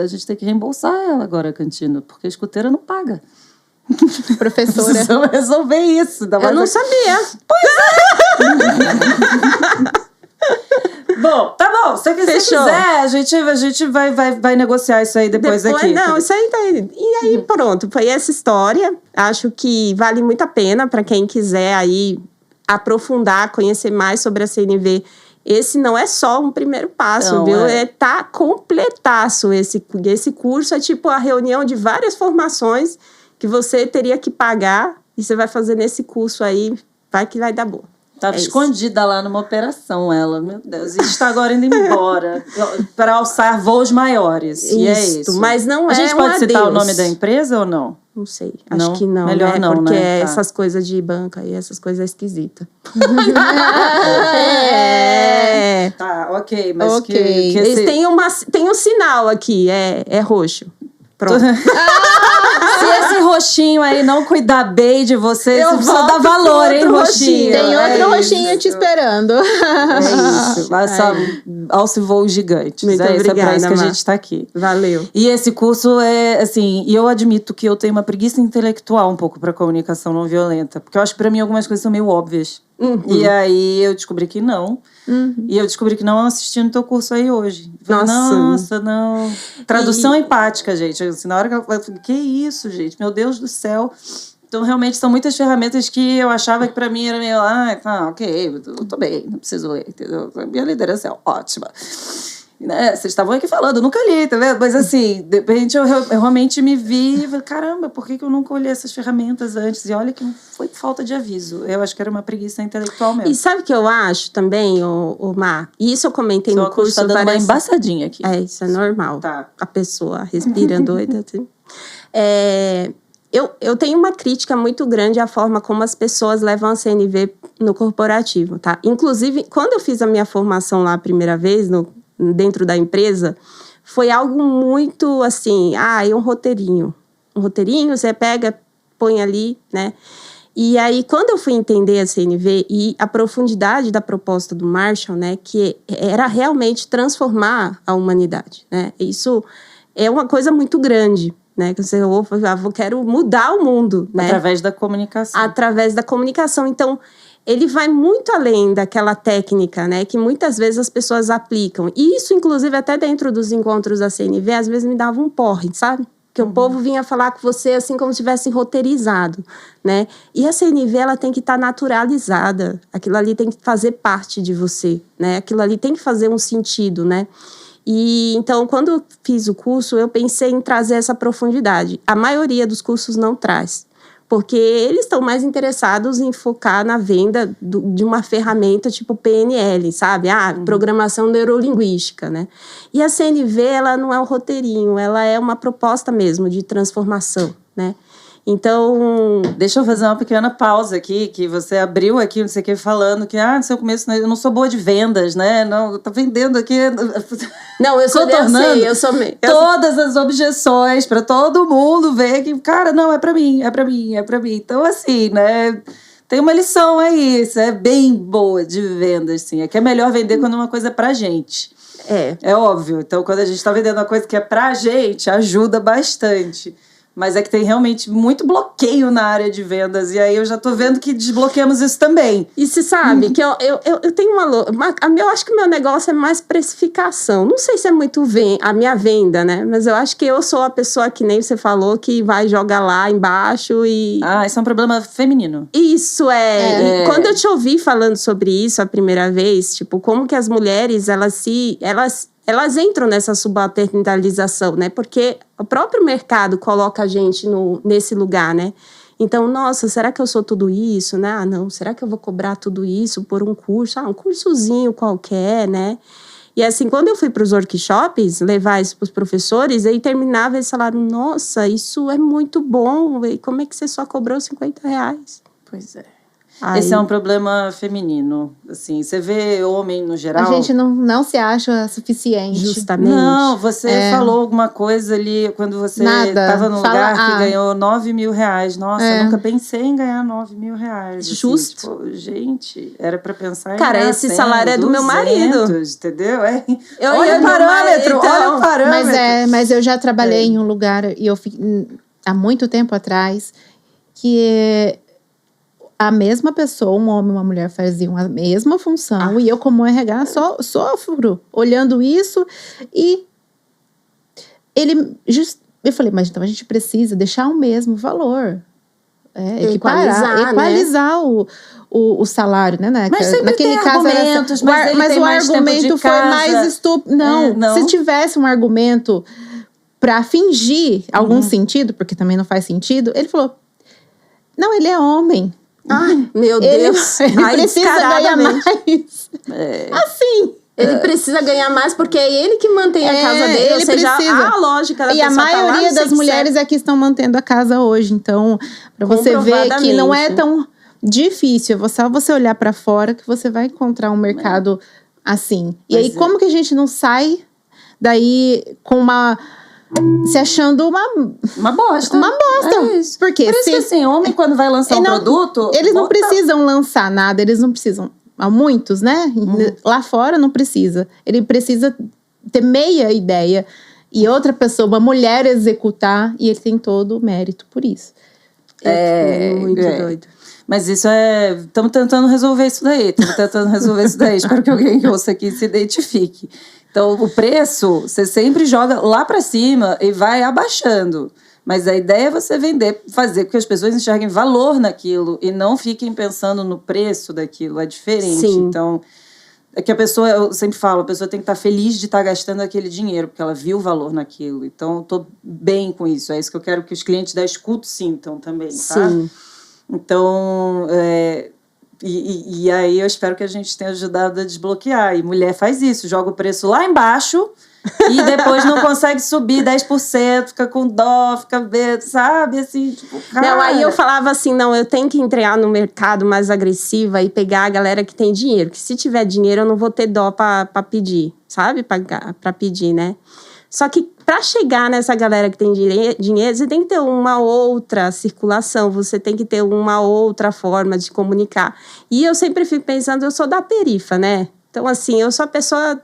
gente tem que reembolsar ela agora, Cantina, porque a escuteira não paga. Professora. Precisamos resolver isso. Eu não sabia. Pois é. Bom, tá bom. Se você quiser a gente vai negociar isso aí depois aqui. Não, isso aí tá. E aí, pronto, foi essa história. Acho que vale muito a pena para quem quiser aí aprofundar, conhecer mais sobre a CNV. Esse não é só um primeiro passo, Não, viu? Tá completaço esse curso. É tipo a reunião de várias formações que você teria que pagar e você vai fazer nesse curso aí, vai que vai dar boa. Tava escondida lá numa operação, ela, meu Deus. E está agora indo embora para alçar voos maiores. E é isso. Mas não A gente pode citar o adeus. nome da empresa ou não? Não sei, Não? acho que não, Melhor né? não, Porque né? Tá. essas coisas de banca e essas coisas esquisitas. Tá, ok. Mas Ok. que Eles esse... têm um sinal aqui, é roxo. Pronto. Se esse roxinho aí não cuidar bem de você, Eu você precisa volto dar valor, pro hein, outro roxinho? Tem outro É roxinho isso. te esperando. É isso. Vai só alce voos gigantes. Muito É pra obrigada, isso que a Mar. gente tá aqui. Valeu. E esse curso é, assim, e eu admito que eu tenho uma preguiça intelectual um pouco pra comunicação não violenta. Porque eu acho que pra mim algumas coisas são meio óbvias. E aí eu descobri que não. E eu descobri que não assistindo teu curso aí hoje. Falei, Nossa. não. Tradução empática, gente. Assim, na hora que eu falei, que isso, gente? Meu Deus do céu. Então, realmente, são muitas ferramentas que eu achava que pra mim era meio, tá, ok, eu tô bem, não preciso ler, entendeu? Minha liderança é ótima. Né? Vocês estavam aqui falando, eu nunca li, tá vendo? Mas assim, de repente eu realmente me vi e falei, caramba, por que eu nunca olhei essas ferramentas antes? E olha que não foi falta de aviso. Eu acho que era uma preguiça intelectual mesmo. E sabe o que eu acho também, o Mar? E isso eu comentei no curso. Tá dando uma embaçadinha aqui. É, isso é normal. Tá. A pessoa respira doida. Assim. Eu tenho uma crítica muito grande à forma como as pessoas levam a CNV no corporativo, tá? Inclusive, quando eu fiz a minha formação lá a primeira vez, dentro da empresa, foi algo muito assim, é um roteirinho. Um roteirinho, você pega, põe ali, né? E aí, quando eu fui entender a CNV e a profundidade da proposta do Marshall, né, que era realmente transformar a humanidade, né? Isso é uma coisa muito grande, né? Que você quero mudar o mundo, né? Através da comunicação. Através da comunicação. Então, ele vai muito além daquela técnica, né? Que muitas vezes as pessoas aplicam. E isso, inclusive, até dentro dos encontros da CNV, às vezes me dava um porre, sabe? Que o povo vinha falar com você assim como se tivesse roteirizado, né? E a CNV, ela tem que estar naturalizada. Aquilo ali tem que fazer parte de você, né? Aquilo ali tem que fazer um sentido, né? E então, quando eu fiz o curso, eu pensei em trazer essa profundidade. A maioria dos cursos não traz, porque eles estão mais interessados em focar na venda de uma ferramenta tipo PNL, sabe? Programação neurolinguística, né? E a CNV, ela não é um roteirinho, ela é uma proposta mesmo de transformação, né? Então... Deixa eu fazer uma pequena pausa aqui, que você abriu aqui, não sei o que, falando que, no seu começo, eu não sou boa de vendas, né? Não, eu tô vendendo aqui... Não, eu sou contornando eu sou todas as objeções para todo mundo ver que, cara, não, é para mim. Então, assim, né? Tem uma lição aí, isso é bem boa de vendas, sim. É que é melhor vender quando uma coisa é pra gente. É óbvio. Então, quando a gente tá vendendo uma coisa que é pra gente, ajuda bastante. Mas é que tem realmente muito bloqueio na área de vendas. E aí eu já tô vendo que desbloqueamos isso também. E você sabe que eu tenho eu acho que o meu negócio é mais precificação. Não sei se é muito a minha venda, né? Mas eu acho que eu sou a pessoa que nem você falou, que vai jogar lá embaixo e... Isso é um problema feminino. Isso E quando eu te ouvi falando sobre isso a primeira vez, tipo, como que as mulheres, elas entram nessa subalternização, né? Porque o próprio mercado coloca a gente nesse lugar, né? Então, nossa, será que eu sou tudo isso, né? Não, será que eu vou cobrar tudo isso por um curso? Um cursozinho qualquer, né? E assim, quando eu fui para os workshops, levar isso para os professores, aí terminava e eles falaram, nossa, isso é muito bom, e como é que você só cobrou R$50? Pois é. Esse é um problema feminino, assim, você vê homem no geral... A gente não se acha suficiente. Justamente. Não, você falou alguma coisa ali, quando você estava num lugar que ganhou R$9 mil. Nossa, eu nunca pensei em ganhar R$9 mil. Justo. Assim, tipo, gente, era pra pensar em Cara, ganhar esse 100, salário é do meu marido. 200, entendeu? Olha o parâmetro, olha o parâmetro. Mas eu já trabalhei em um lugar, e há muito tempo atrás, que a mesma pessoa, um homem e uma mulher faziam a mesma função, e eu, como RH, sofro olhando isso. E eu falei, mas então a gente precisa deixar o mesmo valor. Equalizar o salário, né? Mas sempre naquele tem caso argumentos, era, mas ele tem o mais tempo argumento de foi casa. mais estúpido. Não, se tivesse um argumento para fingir algum sentido, porque também não faz sentido, ele falou, não, ele é homem. Ai, meu Ele Deus. precisa ganhar mais. Assim. Ele precisa ganhar mais porque é ele que mantém a casa dele. ele Ou seja, precisa. a lógica da E a pessoa tá lá maioria no das sexo mulheres é que estão mantendo a casa hoje. Então, para você ver que não é tão difícil. É só você olhar para fora que você vai encontrar um mercado assim. E aí, como que a gente não sai daí com se achando uma bosta. Uma bosta. É isso. Porque por isso que assim, homem quando vai lançar um produto... Eles não precisam lançar nada, eles não precisam... Há muitos, né? Lá fora não precisa. Ele precisa ter meia ideia e outra pessoa, uma mulher, executar, e ele tem todo o mérito por isso. Muito doido. Mas isso estamos tentando resolver isso daí. Espero que alguém que ouça aqui se identifique. Então, o preço, você sempre joga lá para cima e vai abaixando. Mas a ideia é você fazer com que as pessoas enxerguem valor naquilo e não fiquem pensando no preço daquilo. É diferente. Sim. Então, é que a pessoa, eu sempre falo, a pessoa tem que estar feliz de estar gastando aquele dinheiro, porque ela viu valor naquilo. Então, eu estou bem com isso. É isso que eu quero que os clientes da Escuto sintam também, tá? Sim. Então, e aí eu espero que a gente tenha ajudado a desbloquear. E mulher faz isso, joga o preço lá embaixo e depois não consegue subir 10%, fica com dó, fica, sabe, assim, tipo, cara... Não, aí eu falava assim, não, eu tenho que entrar no mercado mais agressiva e pegar a galera que tem dinheiro, que se tiver dinheiro eu não vou ter dó pra pedir, sabe, pra pedir, né? Só que para chegar nessa galera que tem dinheiro, você tem que ter uma outra circulação, você tem que ter uma outra forma de comunicar. E eu sempre fico pensando, eu sou da perifa, né? Então, assim, eu sou a pessoa...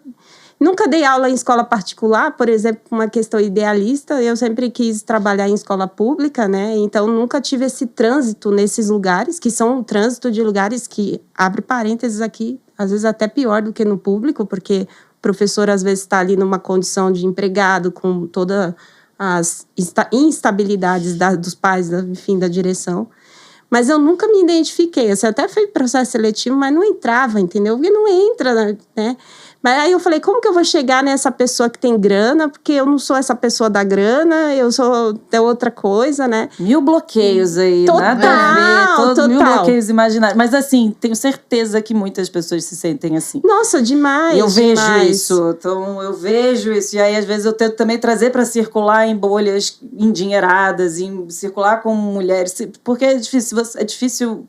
Nunca dei aula em escola particular, por exemplo, uma questão idealista. Eu sempre quis trabalhar em escola pública, né? Então, nunca tive esse trânsito nesses lugares, que são um trânsito de lugares que, abre parênteses aqui, às vezes até pior do que no público, porque o professor, às vezes, está ali numa condição de empregado, com todas as instabilidades dos pais, enfim, da direção. Mas eu nunca me identifiquei. Assim, até fui processo seletivo, mas não entrava, entendeu? Porque não entra, né? Mas aí eu falei, como que eu vou chegar nessa pessoa que tem grana? Porque eu não sou essa pessoa da grana, eu sou de outra coisa, né? 1000 bloqueios aí, nada a ver, 1000 bloqueios imaginários. Mas assim, tenho certeza que muitas pessoas se sentem assim. Nossa, demais, eu vejo demais. isso, então eu vejo isso. E aí às vezes eu tento também trazer para circular em bolhas endinheiradas, em circular com mulheres, porque é difícil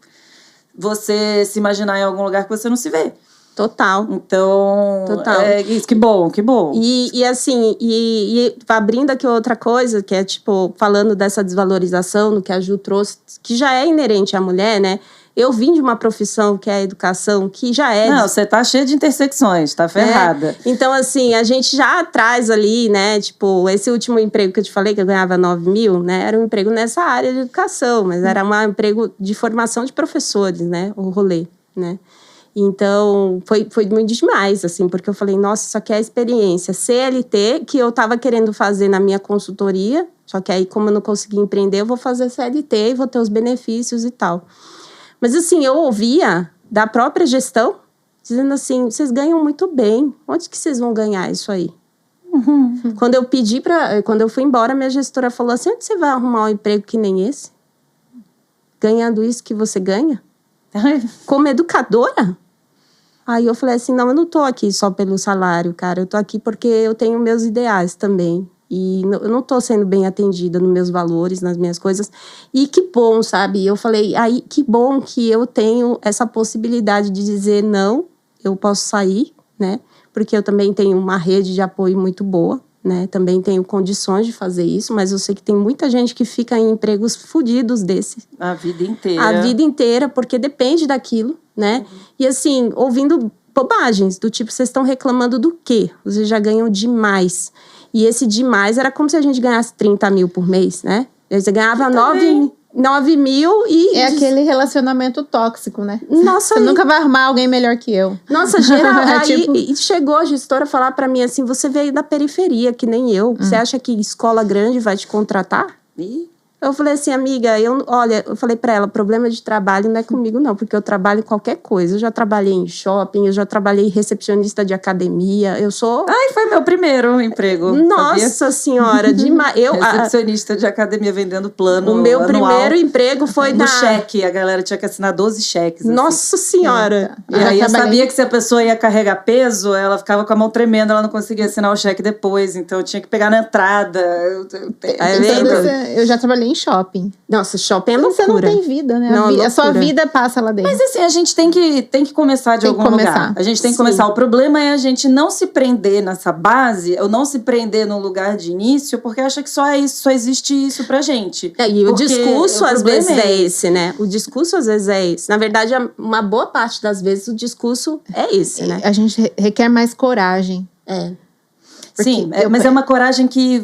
você se imaginar em algum lugar que você não se vê. Total. Então, Total. Isso, que bom. E assim, e abrindo aqui outra coisa, que é tipo, falando dessa desvalorização, no que a Ju trouxe, que já é inerente à mulher, né? Eu vim de uma profissão que é a educação, que já é... Não, você tá cheia de intersecções, tá ferrada. Então, assim, a gente já traz ali, né, tipo, esse último emprego que eu te falei, que eu ganhava 9 mil, né, era um emprego nessa área de educação, mas era um emprego de formação de professores, né, o rolê, né. Então, foi muito demais, assim, porque eu falei, nossa, isso aqui é a experiência CLT que eu tava querendo fazer na minha consultoria, só que aí, como eu não consegui empreender, eu vou fazer CLT e vou ter os benefícios e tal. Mas, assim, eu ouvia da própria gestão, dizendo assim, vocês ganham muito bem, onde que vocês vão ganhar isso aí? Uhum. Quando eu fui embora, minha gestora falou assim, onde você vai arrumar um emprego que nem esse? Ganhando isso que você ganha? Como educadora? Aí eu falei assim, não, eu não tô aqui só pelo salário, cara, eu tô aqui porque eu tenho meus ideais também. E eu não tô sendo bem atendida nos meus valores, nas minhas coisas. E que bom, sabe? Eu falei, aí que bom que eu tenho essa possibilidade de dizer não, eu posso sair, né? Porque eu também tenho uma rede de apoio muito boa, né? Também tenho condições de fazer isso, mas eu sei que tem muita gente que fica em empregos fodidos desse. A vida inteira. A vida inteira, porque depende daquilo, né? Uhum. E assim, ouvindo bobagens, do tipo, vocês estão reclamando do quê? Vocês já ganham demais. E esse demais era como se a gente ganhasse 30 mil por mês, né? Você ganhava 9 mil. 9 mil e... É aquele relacionamento tóxico, né? Nossa, Você nunca vai arrumar alguém melhor que eu. Nossa, geral. Aí Tipo- e chegou a gestora a falar pra mim assim, você veio da periferia, que nem eu. Você acha que escola grande vai te contratar? E Eu falei assim, amiga, eu falei pra ela, problema de trabalho não é comigo não, porque eu trabalho em qualquer coisa. Eu já trabalhei em shopping, eu já trabalhei recepcionista de academia, eu sou... ai, foi meu primeiro emprego. sabia? Nossa senhora, demais. Recepcionista de academia vendendo plano O meu anual. primeiro emprego foi No na... cheque, a galera tinha que assinar 12 cheques. assim. Nossa senhora. E aí eu trabalhei- sabia que se a pessoa ia carregar peso, ela ficava com a mão tremendo, ela não conseguia assinar o cheque depois. Então eu tinha que pegar na entrada. É Então, vendo? eu já trabalhei em shopping. Nossa, shopping é Você não loucura. tem vida, né? Não, A sua loucura. vida passa lá dentro. Mas assim, a gente tem que começar de Tem que algum lugar. começar. A gente tem que Sim. começar. O problema é a gente não se prender nessa base, ou não se prender no lugar de início, porque acha que só é isso, só existe isso pra gente. E o Porque discurso o às problema vezes é é esse, né? O discurso às vezes é esse. Na verdade, uma boa parte das vezes o discurso é esse, né? A gente requer mais coragem. É. Sim, Porque mas é uma coragem que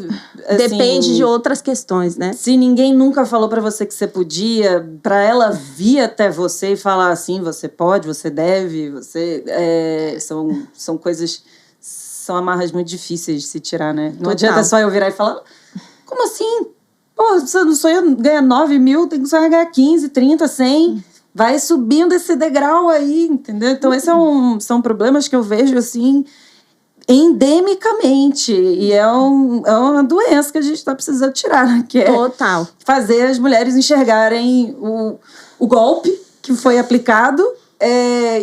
assim, Depende de outras questões, né? se ninguém nunca falou pra você que você podia, pra ela vir até você e falar assim, você pode, você deve, são coisas, são amarras muito difíceis de se tirar, né? Não Total. adianta só eu virar e falar, como assim? Pô, você não sonha ganhar 9 mil, tem que sonhar ganhar 15, 30, 100. Vai subindo esse degrau aí, entendeu? Então, esses são problemas que eu vejo, assim, endemicamente. E é uma doença que a gente está precisando tirar, né? Que é Total. fazer as mulheres enxergarem o golpe que foi aplicado,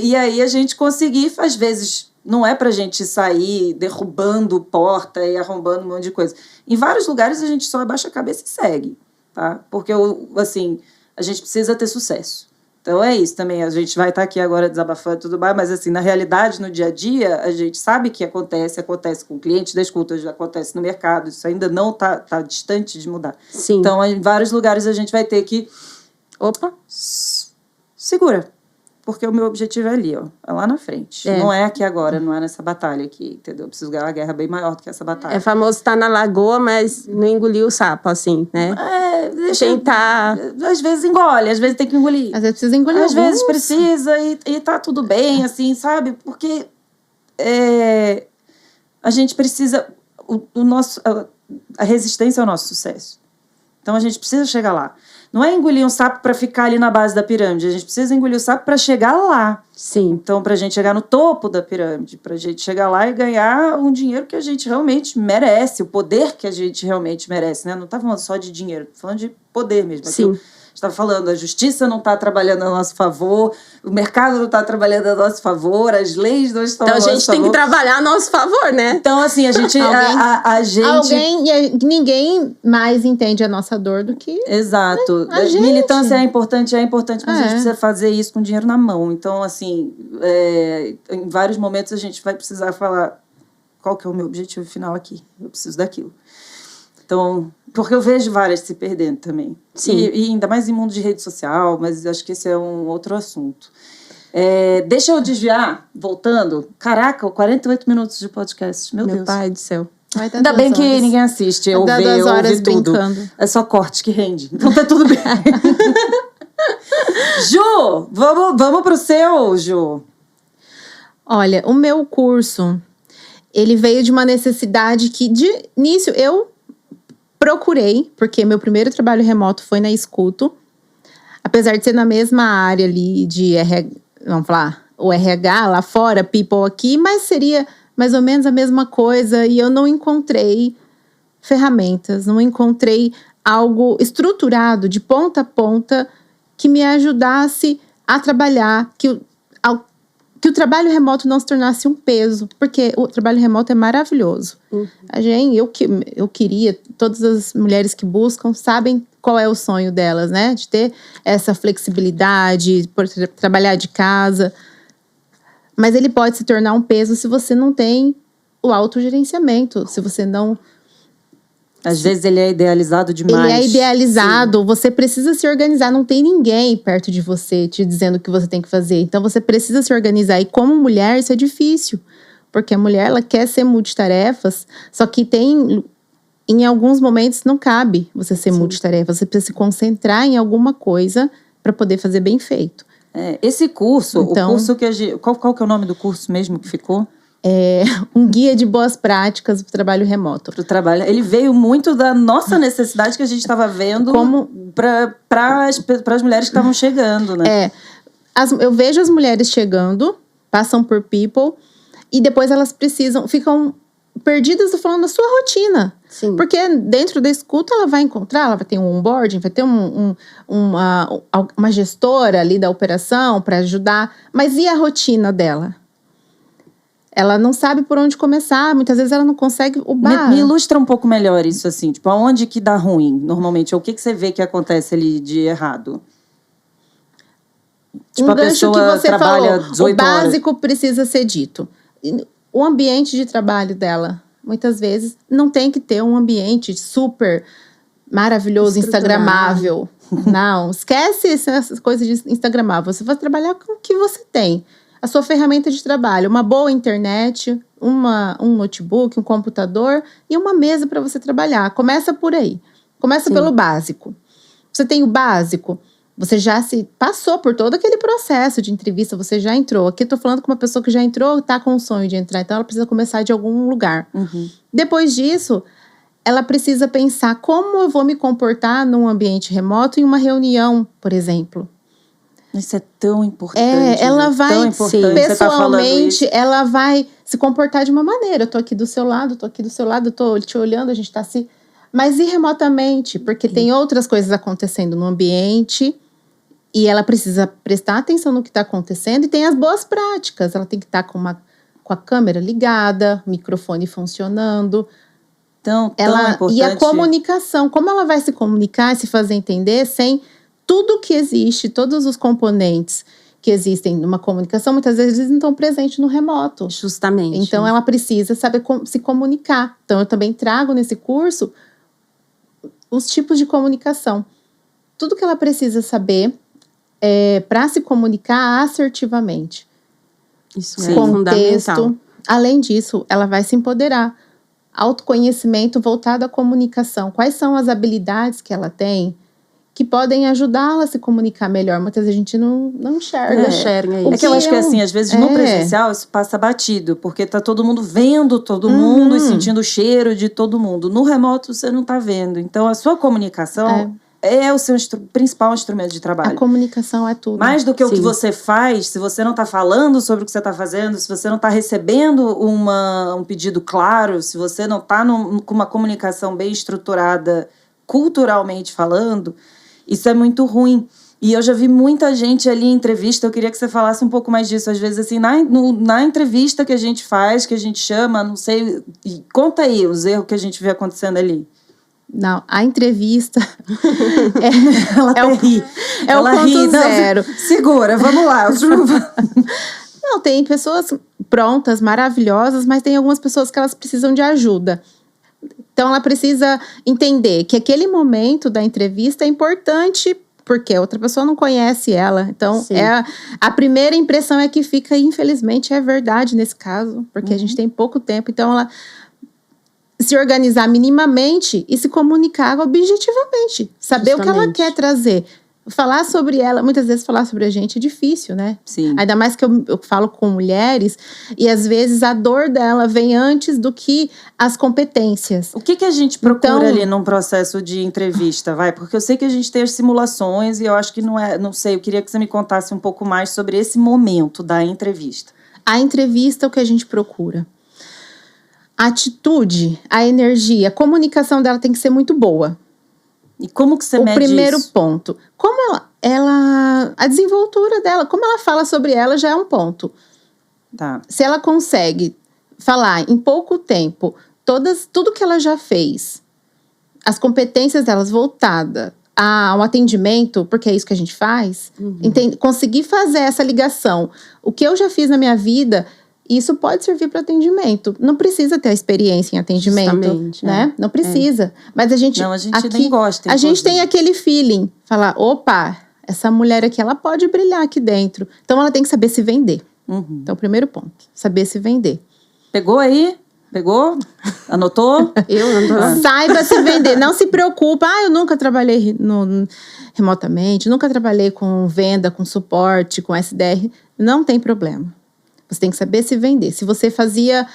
e aí a gente conseguir, às vezes, não é pra gente sair derrubando porta e arrombando um monte de coisa. Em vários lugares a gente só abaixa a cabeça e segue, tá? Porque, assim, a gente precisa ter sucesso. Então é isso também, a gente vai estar aqui agora desabafando e tudo mais, mas assim, na realidade, no dia a dia, a gente sabe que acontece com clientes da escuta, acontece no mercado, isso ainda não tá distante de mudar. Sim. Então, em vários lugares a gente vai ter que... Opa. Segura, porque o meu objetivo é ali, ó, é lá na frente. É. Não é aqui agora, não é nessa batalha aqui, entendeu? Eu preciso ganhar uma guerra bem maior do que essa batalha. É famoso estar na lagoa, mas não engoliu o sapo, assim, né? Tentar... Às vezes engole, às vezes tem que engolir. Às vezes precisa engolir Às vezes alguns. precisa e tá tudo bem, assim, sabe? Porque a gente precisa... A resistência é o nosso sucesso. Então a gente precisa chegar lá. Não é engolir um sapo para ficar ali na base da pirâmide. A gente precisa engolir o sapo para chegar lá. Sim. Então, para a gente chegar no topo da pirâmide, para a gente chegar lá e ganhar um dinheiro que a gente realmente merece, o poder que a gente realmente merece, né? Não tá falando só de dinheiro, tô falando de poder mesmo. Sim. Estava falando, a justiça não está trabalhando a nosso favor, o mercado não está trabalhando a nosso favor, as leis não estão Então a a nosso gente tem que favor. trabalhar a nosso favor, né? Então, assim, a gente... a gente... Ninguém mais entende a nossa dor do que... Exato. A gente. Militância é importante, mas a gente É. precisa fazer isso com dinheiro na mão. Então, assim, em vários momentos a gente vai precisar falar qual que é o meu objetivo final aqui. Eu preciso daquilo. Então, porque eu vejo várias se perdendo também. Sim. E ainda mais em mundo de rede social, mas acho que esse é um outro assunto. Deixa eu desviar, voltando. Caraca, 48 minutos de podcast. Meu Deus. Pai do céu. Vai dar Ainda 2 bem que horas. ninguém assiste. Eu Vai dar 2 horas ouvi tudo. brincando. É só corte que rende. Então tá tudo bem. Ju, vamos pro seu, Ju. Olha, o meu curso, ele veio de uma necessidade que, de início, eu procurei, porque meu primeiro trabalho remoto foi na Escuto. Apesar de ser na mesma área ali de vamos falar, o RH lá fora, people aqui, mas seria mais ou menos a mesma coisa. E eu não encontrei ferramentas, não encontrei algo estruturado, de ponta a ponta, que me ajudasse a trabalhar, que o trabalho remoto não se tornasse um peso, porque o trabalho remoto é maravilhoso. Eu queria, todas as mulheres que buscam sabem qual é o sonho delas, né? De ter essa flexibilidade, por trabalhar de casa. Mas ele pode se tornar um peso se você não tem o autogerenciamento, se você não... Às vezes ele é idealizado demais. Ele é idealizado, você precisa se organizar, não tem ninguém perto de você te dizendo o que você tem que fazer. Então você precisa se organizar. E como mulher, isso é difícil. Porque a mulher, ela quer ser multitarefas, só que tem em alguns momentos não cabe você ser Sim. multitarefa. Você precisa se concentrar em alguma coisa para poder fazer bem feito. Esse curso, Então- o curso que a gente... Qual que é o nome do curso mesmo que ficou? Um guia de boas práticas para o trabalho remoto. Pro trabalho. Ele veio muito da nossa necessidade que a gente estava vendo para as mulheres que estavam chegando, né? Eu vejo as mulheres chegando, passam por people, e depois elas ficam perdidas falando da sua rotina. Sim. Porque dentro da escuta ela vai ter um onboarding, vai ter uma gestora ali da operação para ajudar. Mas e a rotina dela? Ela não sabe por onde começar, muitas vezes ela não consegue Me ilustra um pouco melhor isso, assim. Tipo, aonde que dá ruim, normalmente? O que você vê que acontece ali de errado? Tipo, a gancho pessoa que você trabalha falou, 18 o horas. básico precisa ser dito. O ambiente de trabalho dela, muitas vezes, não tem que ter um ambiente super maravilhoso, Estruturado. instagramável. Não, esquece essas coisas de instagramável. Você vai trabalhar com o que você tem. A sua ferramenta de trabalho, uma boa internet, um notebook, um computador e uma mesa para você trabalhar. Começa por aí. Começa Sim. pelo básico. Você tem o básico, você já se passou por todo aquele processo de entrevista, você já entrou. Aqui eu tô falando com uma pessoa que já entrou, tá com o sonho de entrar, então ela precisa começar de algum lugar. Uhum. Depois disso, ela precisa pensar como eu vou me comportar num ambiente remoto em uma reunião, por exemplo. Isso é tão importante. Ela né? vai, Tão importante você tá falando pessoalmente, isso. ela vai se comportar de uma maneira. Eu tô aqui do seu lado, tô te olhando, a gente tá se... Mas e remotamente? Porque tem outras coisas acontecendo no ambiente e ela precisa prestar atenção no que está acontecendo e tem as boas práticas. Ela tem que estar com a câmera ligada, o microfone funcionando. Tão importante. E a comunicação, como ela vai se comunicar e se fazer entender sem tudo que existe, todos os componentes que existem numa comunicação, muitas vezes eles não estão presentes no remoto. Justamente. Então, ela precisa saber se comunicar. Então, eu também trago nesse curso os tipos de comunicação. Tudo que ela precisa saber para se comunicar assertivamente. Isso é fundamental. Contexto. Além disso, ela vai se empoderar. Autoconhecimento voltado à comunicação. Quais são as habilidades que ela tem que podem ajudá-la a se comunicar melhor? Muitas vezes a gente não enxerga. Não enxerga isso. É que eu acho que assim, às vezes no presencial isso passa batido, porque tá todo mundo vendo todo mundo e sentindo o cheiro de todo mundo. No remoto você não tá vendo. Então a sua comunicação é o seu principal instrumento de trabalho. A comunicação é tudo. Mais do que o que Sim. você faz, se você não tá falando sobre o que você tá fazendo, se você não tá recebendo um pedido claro, se você não tá com uma comunicação bem estruturada, culturalmente falando, isso é muito ruim. E eu já vi muita gente ali em entrevista, eu queria que você falasse um pouco mais disso. Às vezes, assim, na entrevista que a gente faz, que a gente chama, não sei... Conta aí os erros que a gente vê acontecendo ali. Não, a entrevista Ela até ri. é o ponto zero. Segura, vamos lá. Não, tem pessoas prontas, maravilhosas, mas tem algumas pessoas que elas precisam de ajuda. Então, ela precisa entender que aquele momento da entrevista é importante porque a outra pessoa não conhece ela. Então, a primeira impressão é que fica, e infelizmente é verdade nesse caso, porque a gente tem pouco tempo. Então, ela se organizar minimamente e se comunicar objetivamente. Saber o que ela quer trazer. Falar sobre ela, muitas vezes falar sobre a gente é difícil, né? Sim. Ainda mais que eu falo com mulheres e às vezes a dor dela vem antes do que as competências. O que a gente procura Então, ali num processo de entrevista, vai? Porque eu sei que a gente tem as simulações e eu acho que não sei, eu queria que você me contasse um pouco mais sobre esse momento da entrevista. A entrevista é o que a gente procura. A atitude, a energia, a comunicação dela tem que ser muito boa. E como que você O mede primeiro isso? ponto. Como a desenvoltura dela, como ela fala sobre ela já é um ponto. Tá. Se ela consegue falar em pouco tempo tudo que ela já fez, as competências delas voltada ao atendimento, porque é isso que a gente faz, conseguir fazer essa ligação. O que eu já fiz na minha vida, isso pode servir para atendimento. Não precisa ter a experiência em atendimento, Justamente, né? Não precisa. Mas a gente nem gosta. a gente tem aquele feeling, falar, opa, essa mulher aqui, ela pode brilhar aqui dentro. Então, ela tem que saber se vender. Então, primeiro ponto, saber se vender. Pegou aí? Pegou? Anotou? Eu não tô... Saiba se vender, não se preocupa. Eu nunca trabalhei remotamente, nunca trabalhei com venda, com suporte, com SDR. Não tem problema. Você tem que saber se vender. Se você fazia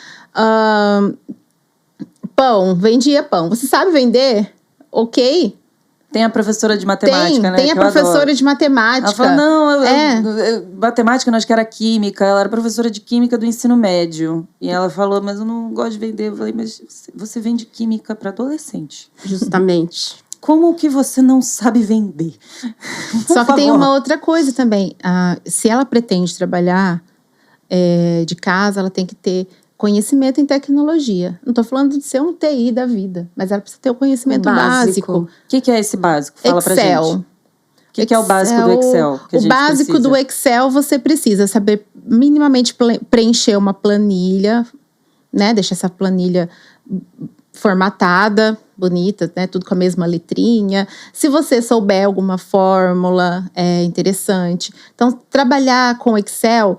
pão, vendia pão. Você sabe vender? Ok. Tem a professora de matemática, né? Tem a que eu professora adoro. de matemática. Ela falou, não, matemática, não, acho que era química. Ela era professora de química do ensino médio. E ela falou, mas eu não gosto de vender. Eu falei, mas você vende química para adolescente. Justamente. Como que você não sabe vender? Só que tem favor. uma outra coisa também. Se ela pretende trabalhar de casa, ela tem que ter conhecimento em tecnologia. Não estou falando de ser um TI da vida, mas ela precisa ter o conhecimento básico. O que é esse básico? Fala pra Excel. gente. O que é o básico do Excel? Que a O gente básico precisa? do Excel, você precisa saber minimamente preencher uma planilha, né? Deixar essa planilha formatada, bonita, né? Tudo com a mesma letrinha. Se você souber alguma fórmula, é interessante. Então, trabalhar com Excel,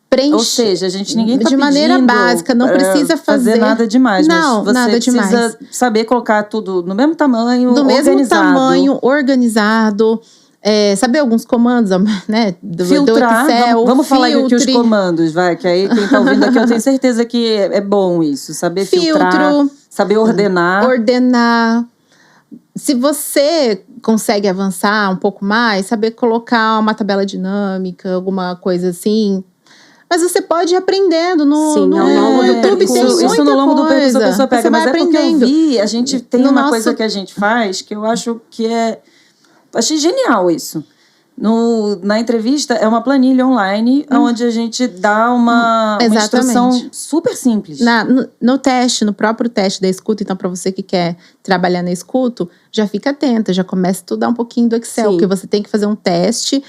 preenche. Ou seja, ninguém tá de maneira pedindo básica, não pra precisa fazer nada demais. Não, mas você nada precisa demais. saber colocar tudo no mesmo tamanho, Do mesmo organizado. tamanho, organizado. Saber alguns comandos, né? Do Filtrar. Excel. Vamos falar aqui os filtre, comandos, vai. Que aí quem tá ouvindo aqui, eu tenho certeza que é bom isso. Saber filtrar, filtro, saber ordenar. ordenar. Se você consegue avançar um pouco mais, saber colocar uma tabela dinâmica, alguma coisa assim. Mas você pode ir aprendendo no Sim, ao longo do YouTube, percurso. tem muita Isso no longo do percurso a coisa. pessoa pega. Você Mas vai é porque eu aprendendo. vi, a gente tem No uma nosso- coisa que a gente faz que eu acho que achei genial isso. Na entrevista, é uma planilha online, onde a gente dá uma instrução Exatamente. super simples. No teste, no próprio teste da escuta, então para você que quer trabalhar na escuta, já fica atenta, já começa a estudar um pouquinho do Excel, Sim. porque você tem que fazer um teste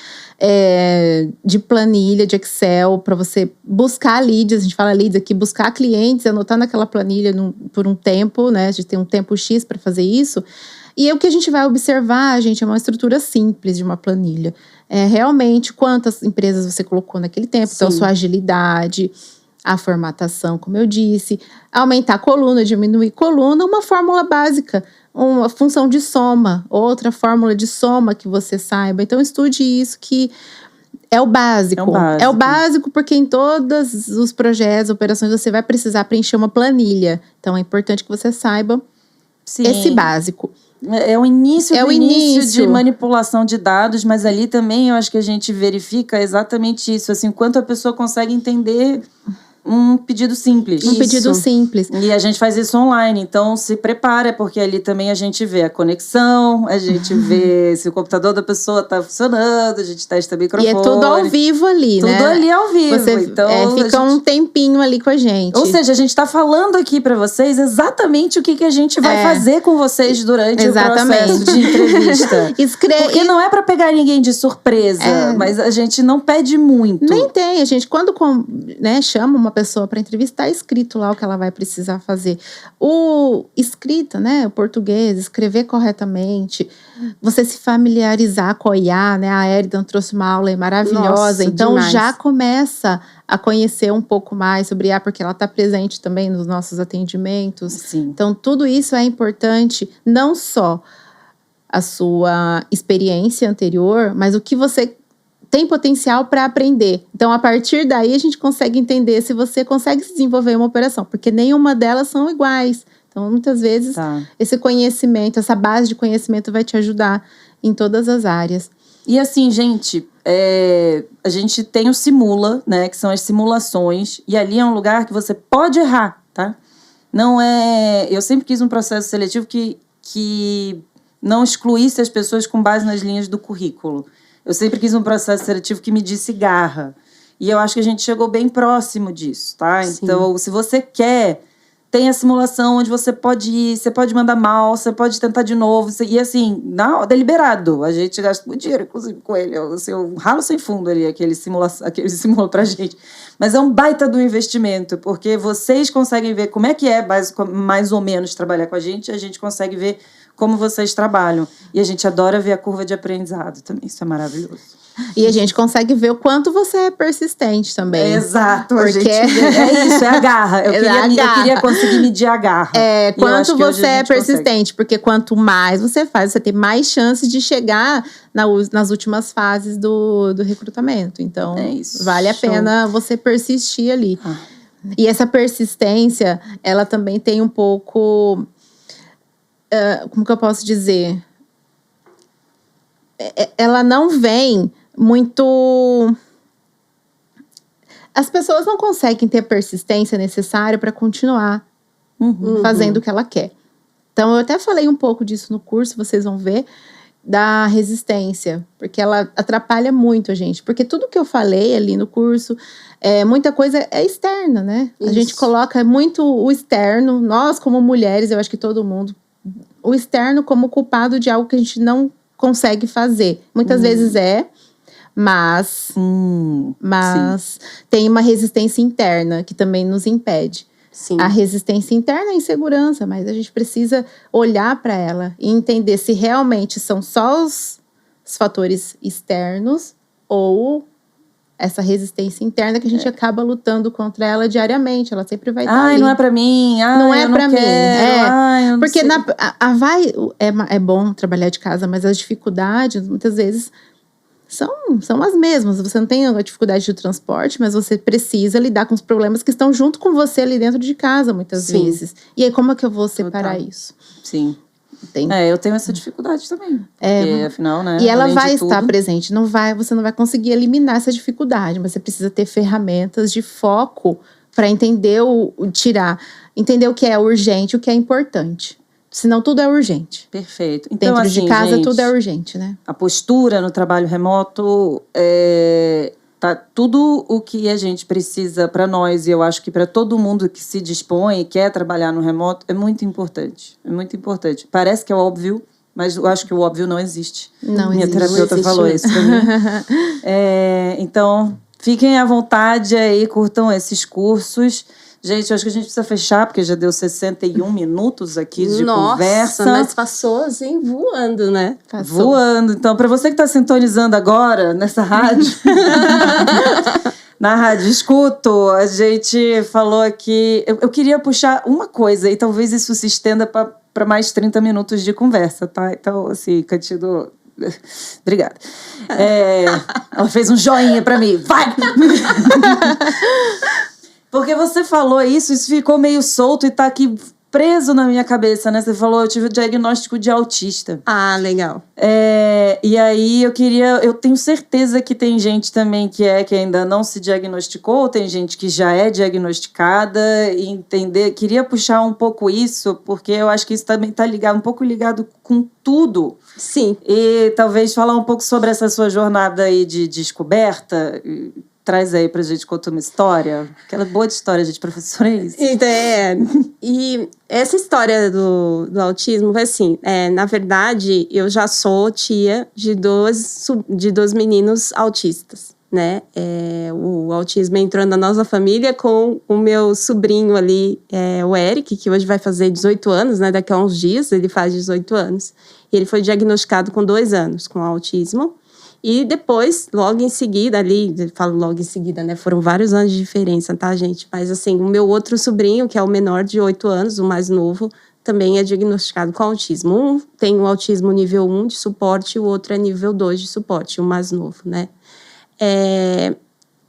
de planilha de Excel para você buscar leads, a gente fala leads aqui, buscar clientes, anotar naquela planilha por um tempo, né? A gente tem um tempo X para fazer isso. E o que a gente vai observar, gente, é uma estrutura simples de uma planilha. Realmente quantas empresas você colocou naquele tempo, então Sim. sua agilidade, a formatação, como eu disse, aumentar a coluna, diminuir coluna, uma fórmula básica, uma função de soma, outra fórmula de soma que você saiba. Então estude isso que é o básico. É o básico porque em todos os projetos, operações, você vai precisar preencher uma planilha. Então é importante que você saiba Sim. esse básico. É o início É do o início de início. manipulação de dados, mas ali também eu acho que a gente verifica exatamente isso, assim, quanto a pessoa consegue entender um pedido simples. Um pedido Isso. simples. E a gente faz isso online, então se prepara, porque ali também a gente vê a conexão, a gente vê se o computador da pessoa tá funcionando, a gente testa o microfone. E é tudo ao vivo ali, Tudo né? ali ao vivo. Você então, fica um tempinho ali com a gente. Ou seja, a gente tá falando aqui pra vocês exatamente o que a gente vai fazer com vocês durante Exatamente. o processo de entrevista. Porque não é pra pegar ninguém de surpresa, mas a gente não pede muito. Nem tem, a gente, quando chama uma pessoa para entrevista, tá escrito lá o que ela vai precisar fazer. O escrita, né, o português, escrever corretamente, você se familiarizar com a IA, né, a Eridan trouxe uma aula maravilhosa, Nossa, então demais. já começa a conhecer um pouco mais sobre IA, porque ela está presente também nos nossos atendimentos. Sim. Então, tudo isso é importante, não só a sua experiência anterior, mas o que você tem potencial para aprender. Então, a partir daí, a gente consegue entender se você consegue se desenvolver uma operação, porque nenhuma delas são iguais. Então, muitas vezes, esse conhecimento, essa base de conhecimento vai te ajudar em todas as áreas. E assim, gente, a gente tem o Simula, né, que são as simulações, e ali é um lugar que você pode errar, tá? Não é... Eu sempre quis um processo seletivo que não excluísse as pessoas com base nas linhas do currículo. Eu sempre quis um processo seletivo que me disse garra. E eu acho que a gente chegou bem próximo disso, tá? Sim. Então, se você quer, tem a simulação onde você pode ir, você pode mandar mal, você pode tentar de novo. E assim, não, deliberado. A gente gasta muito dinheiro, inclusive, com ele. Eu ralo sem fundo ali, aquele simula pra gente. Mas é um baita do investimento, porque vocês conseguem ver como é que é mais ou menos trabalhar com a gente consegue ver como vocês trabalham. E a gente adora ver a curva de aprendizado também, isso é maravilhoso. E a gente consegue ver o quanto você é persistente também. Exato, Porque é isso, é a garra. Eu queria conseguir medir a garra. É, E eu quanto acho que hoje você a é gente persistente, porque quanto mais você faz, você tem mais chances de chegar nas últimas fases do recrutamento. Então, É isso, vale a show. pena você persistir ali. Ah. E essa persistência, ela também tem um pouco... como que eu posso dizer? Ela não vem muito... As pessoas não conseguem ter a persistência necessária para continuar fazendo o que ela quer. Então, eu até falei um pouco disso no curso, vocês vão ver, da resistência, porque ela atrapalha muito a gente. Porque tudo que eu falei ali no curso, muita coisa é externa, né? A gente coloca muito o externo, nós como mulheres, eu acho que todo mundo, o externo como culpado de algo que a gente não consegue fazer. Muitas vezes mas tem uma resistência interna que também nos impede. Sim. A resistência interna é a insegurança, mas a gente precisa olhar para ela e entender se realmente são só os fatores externos ou essa resistência interna que a gente acaba lutando contra ela diariamente. Ela sempre vai estar ali. Não é pra mim. Não é pra mim. Eu não Porque sei. é bom trabalhar de casa, mas as dificuldades, muitas vezes, são as mesmas. Você não tem a dificuldade de transporte, mas você precisa lidar com os problemas que estão junto com você ali dentro de casa, muitas vezes. E aí, como é que eu vou separar isso? Sim. Tem. Eu tenho essa dificuldade também. Porque, afinal, né? E ela além vai de estar tudo, presente. Você não vai conseguir eliminar essa dificuldade, mas você precisa ter ferramentas de foco para entender entender o que é urgente e o que é importante. Senão tudo é urgente. Perfeito. Então, Dentro assim, de casa gente, tudo é urgente, né? a postura no trabalho remoto tá tudo o que a gente precisa para nós, e eu acho que para todo mundo que se dispõe e quer trabalhar no remoto, é muito importante. É muito importante. Parece que é óbvio, mas eu acho que o óbvio não existe. Minha terapeuta falou isso para mim. Então, fiquem à vontade aí, curtam esses cursos. Gente, eu acho que a gente precisa fechar, porque já deu 61 minutos aqui de conversa. Mas passou assim, voando, né? Voando. Então, para você que está sintonizando agora nessa rádio, na Rádio Escuto, a gente falou aqui... Eu queria puxar uma coisa, e talvez isso se estenda para mais 30 minutos de conversa, tá? Então, assim, Cantido... Obrigada. Ela fez um joinha para mim. Vai! Porque você falou isso ficou meio solto e tá aqui preso na minha cabeça, né? Você falou, eu tive o diagnóstico de autista. Ah, legal. E aí eu tenho certeza que tem gente também que ainda não se diagnosticou, tem gente que já é diagnosticada, e queria puxar um pouco isso, porque eu acho que isso também tá um pouco ligado com tudo. Sim. E talvez falar um pouco sobre essa sua jornada aí de descoberta. Traz aí pra gente, contar uma história. Aquela boa de história, gente, professora, é isso. E essa história do autismo foi assim, na verdade, eu já sou tia de dois meninos autistas, né? O autismo entrou na nossa família com o meu sobrinho ali, o Eric, que hoje vai fazer 18 anos, né? Daqui a uns dias ele faz 18 anos. E ele foi diagnosticado com 2 anos com autismo. E depois, logo em seguida, falo logo em seguida, né? Foram vários anos de diferença, tá, gente? Mas, assim, o meu outro sobrinho, que é o menor de 8 anos, o mais novo, também é diagnosticado com autismo. Um tem o autismo nível 1 de suporte e o outro é nível 2 de suporte, o mais novo, né?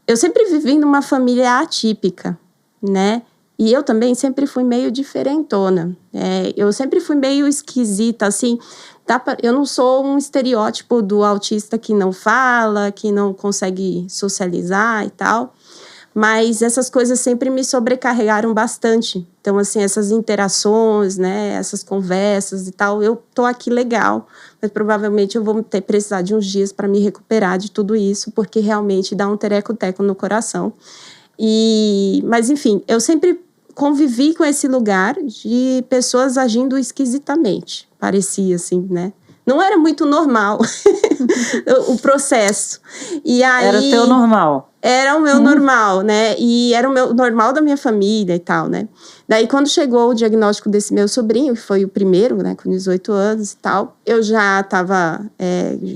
Eu sempre vivi numa família atípica, né? E eu também sempre fui meio diferentona. Eu sempre fui meio esquisita, assim... Eu não sou um estereótipo do autista que não fala, que não consegue socializar e tal, mas essas coisas sempre me sobrecarregaram bastante. Então, assim, essas interações, né, essas conversas e tal, eu tô aqui legal, mas provavelmente eu vou precisar de uns dias para me recuperar de tudo isso, porque realmente dá um tereco-teco no coração. Mas, enfim, eu sempre convivi com esse lugar de pessoas agindo esquisitamente. Parecia assim, né? Não era muito normal o processo. E aí, era o teu normal. Era o meu normal, né? E era o meu normal da minha família e tal, né? Daí, quando chegou o diagnóstico desse meu sobrinho, que foi o primeiro, né? Com 18 anos e tal, eu já estava,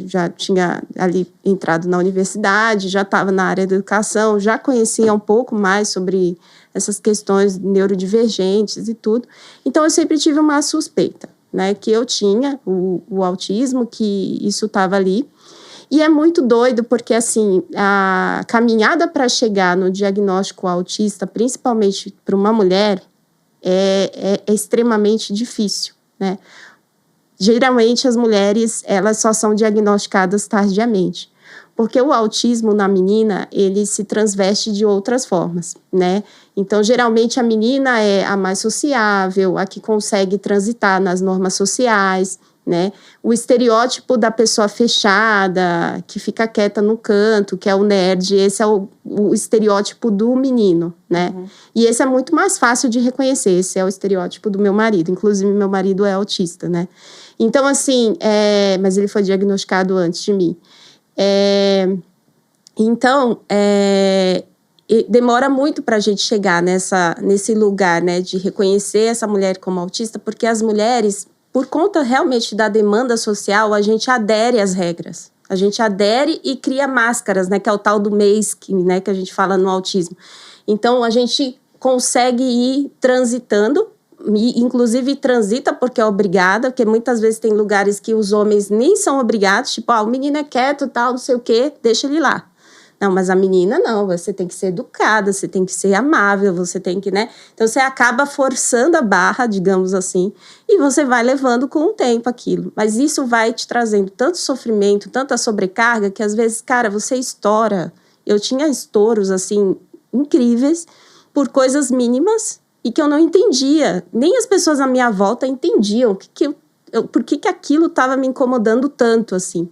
já tinha ali entrado na universidade, já estava na área da educação, já conhecia um pouco mais sobre essas questões neurodivergentes e tudo. Então, eu sempre tive uma suspeita, né? Que eu tinha o autismo, que isso estava ali. E é muito doido porque, assim, a caminhada para chegar no diagnóstico autista, principalmente para uma mulher, é extremamente difícil, né? Geralmente, as mulheres, elas só são diagnosticadas tardiamente. Porque o autismo na menina, ele se transveste de outras formas, né? Então, geralmente, a menina é a mais sociável, a que consegue transitar nas normas sociais, né? O estereótipo da pessoa fechada, que fica quieta no canto, que é o nerd, esse é o estereótipo do menino, né? E esse é muito mais fácil de reconhecer, esse é o estereótipo do meu marido. Inclusive, meu marido é autista, né? Então, assim, mas ele foi diagnosticado antes de mim. Então, demora muito para a gente chegar nesse lugar, né, de reconhecer essa mulher como autista, porque as mulheres, por conta realmente da demanda social, a gente adere às regras. A gente adere e cria máscaras, né, que é o tal do masking, né, que a gente fala no autismo. Então, a gente consegue ir transitando, e inclusive transita porque é obrigada, porque muitas vezes tem lugares que os homens nem são obrigados, tipo, o menino é quieto, tal, não sei o quê, deixa ele lá. Não, mas a menina não, você tem que ser educada, você tem que ser amável, você tem que, né? Então, você acaba forçando a barra, digamos assim, e você vai levando com o tempo aquilo. Mas isso vai te trazendo tanto sofrimento, tanta sobrecarga, que às vezes, cara, você estoura. Eu tinha estouros, assim, incríveis, por coisas mínimas e que eu não entendia. Nem as pessoas à minha volta entendiam por que aquilo estava me incomodando tanto, assim.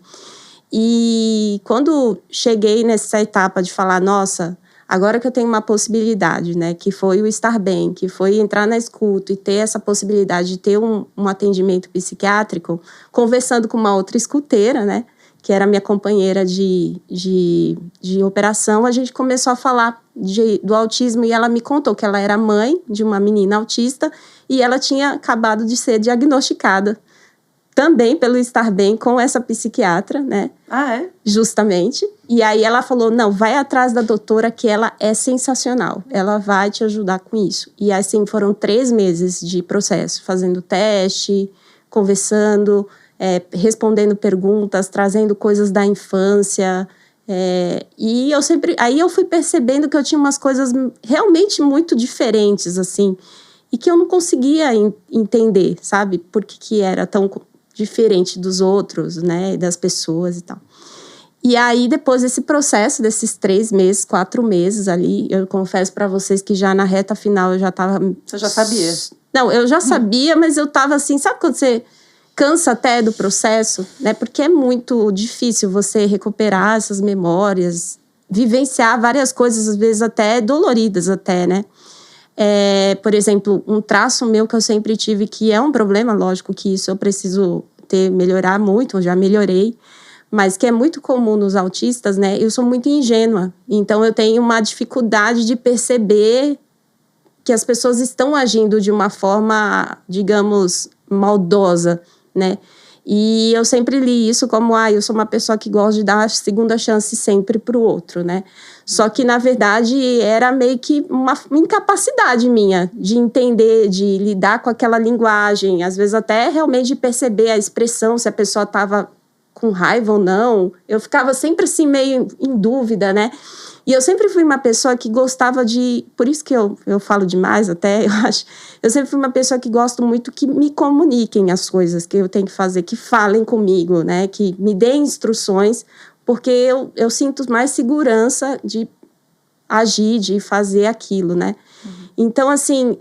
E quando cheguei nessa etapa de falar, nossa, agora que eu tenho uma possibilidade, né, que foi o estar bem, que foi entrar na escuta e ter essa possibilidade de ter um atendimento psiquiátrico, conversando com uma outra escuteira, né, que era minha companheira de operação, a gente começou a falar do autismo e ela me contou que ela era mãe de uma menina autista e ela tinha acabado de ser diagnosticada também pelo estar bem com essa psiquiatra, né? Ah, é? Justamente. E aí ela falou, não, vai atrás da doutora que ela é sensacional. Ela vai te ajudar com isso. E assim, foram 3 meses de processo, fazendo teste, conversando, respondendo perguntas, trazendo coisas da infância. E aí eu fui percebendo que eu tinha umas coisas realmente muito diferentes, assim, e que eu não conseguia entender, sabe? Por que era tão diferente dos outros, né, das pessoas e tal. E aí, depois desse processo, desses 3 meses, 4 meses ali, eu confesso para vocês que já na reta final eu já tava... Você já sabia? Não, eu já sabia, mas eu tava assim, sabe quando você cansa até do processo, né, porque é muito difícil você recuperar essas memórias, vivenciar várias coisas, às vezes até doloridas até, né. Por exemplo, um traço meu que eu sempre tive, que é um problema, lógico que isso eu preciso melhorar muito, eu já melhorei, mas que é muito comum nos autistas, né? Eu sou muito ingênua, então eu tenho uma dificuldade de perceber que as pessoas estão agindo de uma forma, digamos, maldosa, né? E eu sempre li isso como, eu sou uma pessoa que gosta de dar a segunda chance sempre para o outro, né? Só que, na verdade, era meio que uma incapacidade minha de entender, de lidar com aquela linguagem, às vezes até realmente de perceber a expressão, se a pessoa estava com raiva ou não. Eu ficava sempre assim meio em dúvida, né? E eu sempre fui uma pessoa que gostava de... Por isso que eu falo demais até, eu acho. Eu sempre fui uma pessoa que gosto muito que me comuniquem as coisas que eu tenho que fazer, que falem comigo, né? Que me deem instruções, porque eu sinto mais segurança de agir, de fazer aquilo, né? Então, assim,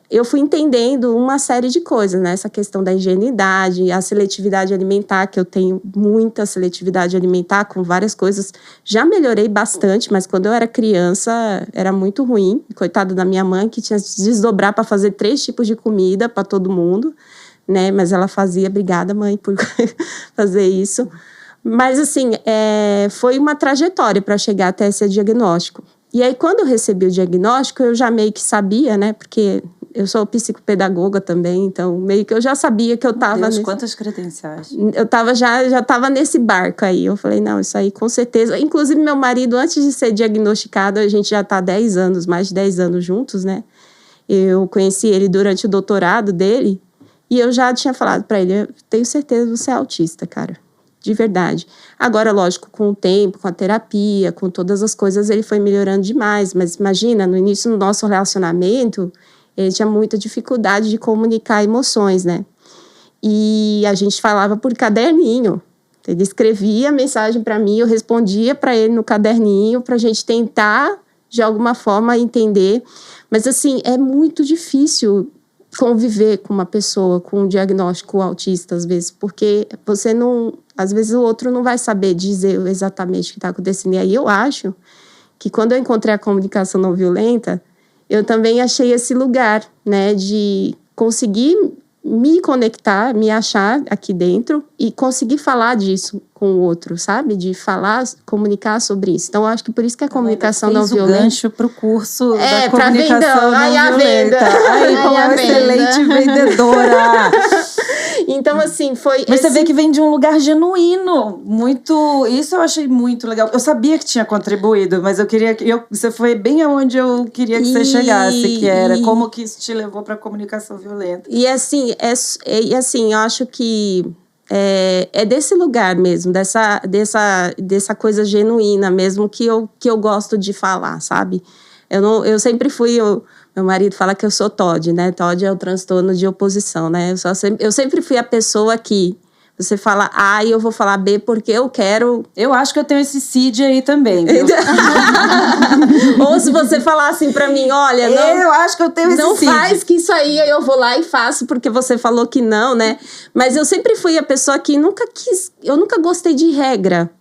eu fui entendendo uma série de coisas, né? Essa questão da ingenuidade, a seletividade alimentar, que eu tenho muita seletividade alimentar com várias coisas. Já melhorei bastante, mas quando eu era criança era muito ruim. Coitada da minha mãe, que tinha que se desdobrar para fazer 3 tipos de comida para todo mundo, né? Mas ela fazia, obrigada, mãe, por fazer isso. Mas, assim, foi uma trajetória para chegar até esse diagnóstico. E aí, quando eu recebi o diagnóstico, eu já meio que sabia, né? Porque eu sou psicopedagoga também, então meio que eu já sabia que eu estava... Deus, quantas credenciais. Eu já estava nesse barco aí. Eu falei, não, isso aí com certeza... Inclusive, meu marido, antes de ser diagnosticado, a gente já está há 10 anos, mais de 10 anos juntos, né? Eu conheci ele durante o doutorado dele e eu já tinha falado para ele, eu tenho certeza que você é autista, cara. De verdade. Agora, lógico, com o tempo, com a terapia, com todas as coisas, ele foi melhorando demais. Mas imagina, no início do nosso relacionamento, ele tinha muita dificuldade de comunicar emoções, né? E a gente falava por caderninho. Ele escrevia a mensagem para mim, eu respondia para ele no caderninho, para a gente tentar, de alguma forma, entender. Mas, assim, é muito difícil conviver com uma pessoa com um diagnóstico autista, às vezes, porque você não... Às vezes o outro não vai saber dizer exatamente o que está acontecendo. E aí eu acho que quando eu encontrei a comunicação não violenta, eu também achei esse lugar, né, de conseguir me conectar, me achar aqui dentro e conseguir falar disso com o outro, sabe? De falar, comunicar sobre isso. Então, eu acho que por isso que a comunicação não violenta... o gancho para o curso da pra comunicação aí não a violenta. venda. Aí, como a uma venda. excelente vendedora. Então, assim, foi... Mas você vê que vem de um lugar genuíno, muito... Isso eu achei muito legal. Eu sabia que tinha contribuído, mas eu queria que... Você foi bem aonde eu queria que você chegasse, que era como que isso te levou para a comunicação violenta. E assim, eu acho que é desse lugar mesmo, dessa coisa genuína mesmo que eu gosto de falar, sabe? Eu sempre fui... Meu marido fala que eu sou TOD, né? TOD é o transtorno de oposição, né? Eu sempre fui a pessoa que você fala A e eu vou falar B porque eu quero... Eu acho que eu tenho esse CID aí também, viu? Ou se você falar assim pra mim, olha... Eu acho que eu tenho esse não CID. faz que isso aí eu vou lá e faço porque você falou que não, né? Mas eu sempre fui a pessoa que eu nunca gostei de regra.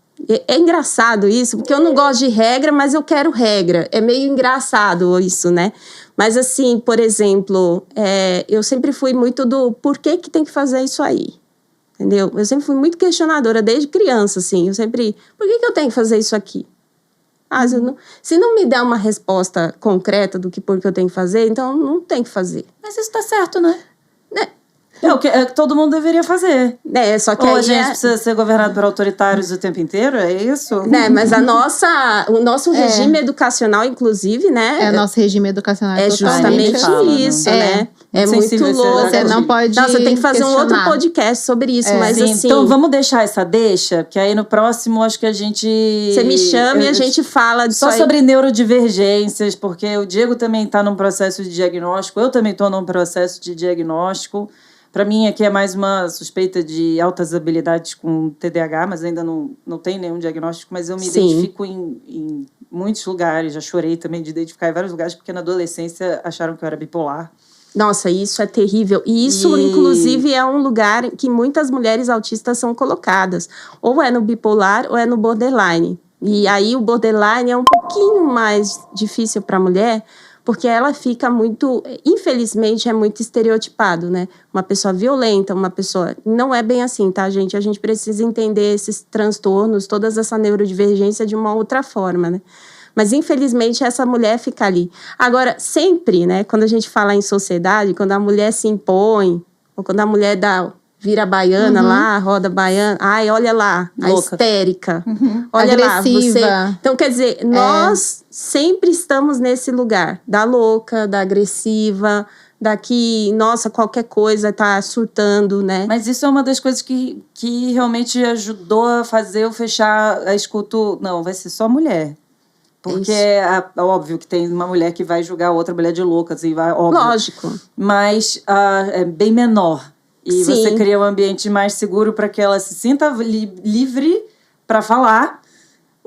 É engraçado isso, porque eu não gosto de regra, mas eu quero regra. É meio engraçado isso, né? Mas assim, por exemplo, eu sempre fui muito do por que tem que fazer isso aí? Entendeu? Eu sempre fui muito questionadora desde criança, assim. Por que eu tenho que fazer isso aqui? Se não me der uma resposta concreta do que por que eu tenho que fazer, então não tem que fazer. Mas isso tá certo, né? Né? É o que todo mundo deveria fazer. Só que Ou aí a gente precisa ser governado por autoritários o tempo inteiro, é isso? Mas o nosso regime educacional, inclusive, né? É o nosso regime educacional. É justamente isso, né? É muito sensível louco. Você não pode Você tem que fazer um outro questionar. podcast sobre isso, mas Sim, assim... então vamos deixar essa deixa, que aí no próximo acho que a gente... Você me chama e a gente fala disso só aí. sobre neurodivergências, porque o Diego também está num processo de diagnóstico, eu também estou num processo de diagnóstico. Para mim, aqui é mais uma suspeita de altas habilidades com TDAH, mas ainda não tem nenhum diagnóstico, mas eu me identifico em muitos lugares, já chorei também de identificar em vários lugares, porque na adolescência acharam que eu era bipolar. Nossa, isso é terrível. E isso, inclusive, é um lugar que muitas mulheres autistas são colocadas. Ou é no bipolar ou é no borderline. E aí o borderline é um pouquinho mais difícil para a mulher, porque ela fica muito... Infelizmente, é muito estereotipado, né? Uma pessoa violenta, uma pessoa... Não é bem assim, tá, gente? A gente precisa entender esses transtornos, toda essa neurodivergência de uma outra forma, né? Mas, infelizmente, essa mulher fica ali. Agora, sempre, né? Quando a gente fala em sociedade, quando a mulher se impõe, ou quando a mulher vira baiana lá, roda baiana. Ai, olha lá, a Louca. histérica. Olha Agressiva. lá, você... Então, quer dizer, nós sempre estamos nesse lugar. Da louca, da agressiva, da que, nossa, qualquer coisa tá surtando, né? Mas isso é uma das coisas que realmente ajudou a fazer eu fechar a escuta. Não, vai ser só mulher. Porque é óbvio que tem uma mulher que vai julgar outra mulher de louca, assim, óbvio. Lógico. Mas é bem menor. E Sim. você cria um ambiente mais seguro para que ela se sinta livre para falar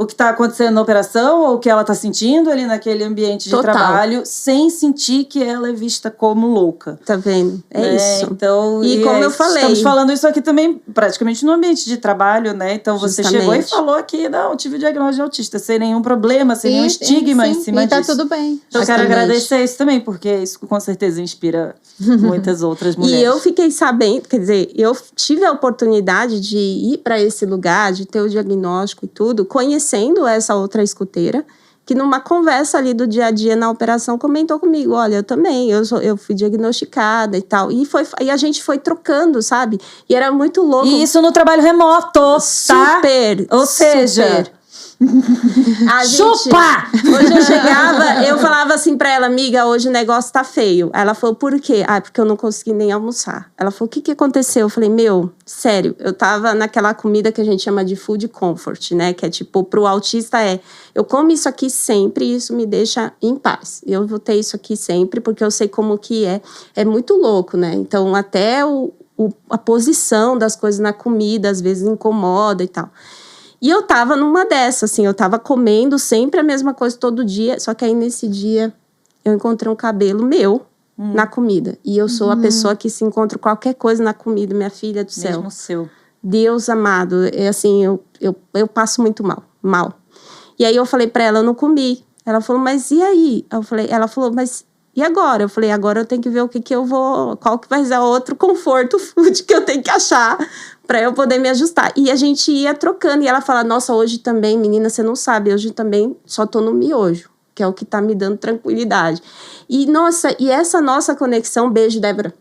o que está acontecendo na operação ou o que ela está sentindo ali naquele ambiente de Total. trabalho, sem sentir que ela é vista como louca. Tá vendo? É Né? isso. Então, E como eu falei- estamos falando isso aqui também praticamente no ambiente de trabalho, né? Então você Justamente. chegou e falou aqui, não, tive diagnóstico de autista, sem nenhum problema, sem nenhum estigma em sim, cima e tá disso. tudo bem. Eu quero Justamente. agradecer isso também, porque isso com certeza inspira muitas outras mulheres. E eu fiquei sabendo, quer dizer, eu tive a oportunidade de ir para esse lugar, de ter o diagnóstico e tudo, conhecendo essa outra escuteira, que numa conversa ali do dia a dia na operação comentou comigo, olha, eu também, eu fui diagnosticada e tal. E a gente foi trocando, sabe? E era muito louco. E isso no trabalho remoto, tá? Super! Ou seja, super. A gente- chupa! Hoje eu chegava, eu falava assim pra ela, amiga, hoje o negócio tá feio. Aí ela falou, por quê? Ah, porque eu não consegui nem almoçar. Ela falou, o que aconteceu? Eu falei, meu, sério, eu tava naquela comida que a gente chama de food comfort, né? Que é tipo, pro autista eu como isso aqui sempre e isso me deixa em paz. Eu vou ter isso aqui sempre porque eu sei como que é. É muito louco, né? Então, até a posição das coisas na comida às vezes incomoda e tal. E eu tava numa dessas, assim, eu tava comendo sempre a mesma coisa todo dia, só que aí nesse dia eu encontrei um cabelo meu na comida. E eu sou a pessoa que se encontra qualquer coisa na comida, minha filha do céu. Mesmo seu. Deus amado, é assim, eu passo muito mal. E aí eu falei pra ela, eu não comi. Ela falou, mas e aí? Ela falou, mas e agora? Eu falei, agora eu tenho que ver o que eu vou, qual que vai ser outro conforto food que eu tenho que achar pra eu poder me ajustar. E a gente ia trocando, e ela fala, nossa, hoje também, menina, você não sabe, hoje também só tô no miojo, que é o que tá me dando tranquilidade. E, nossa, e essa nossa conexão, beijo, Débora,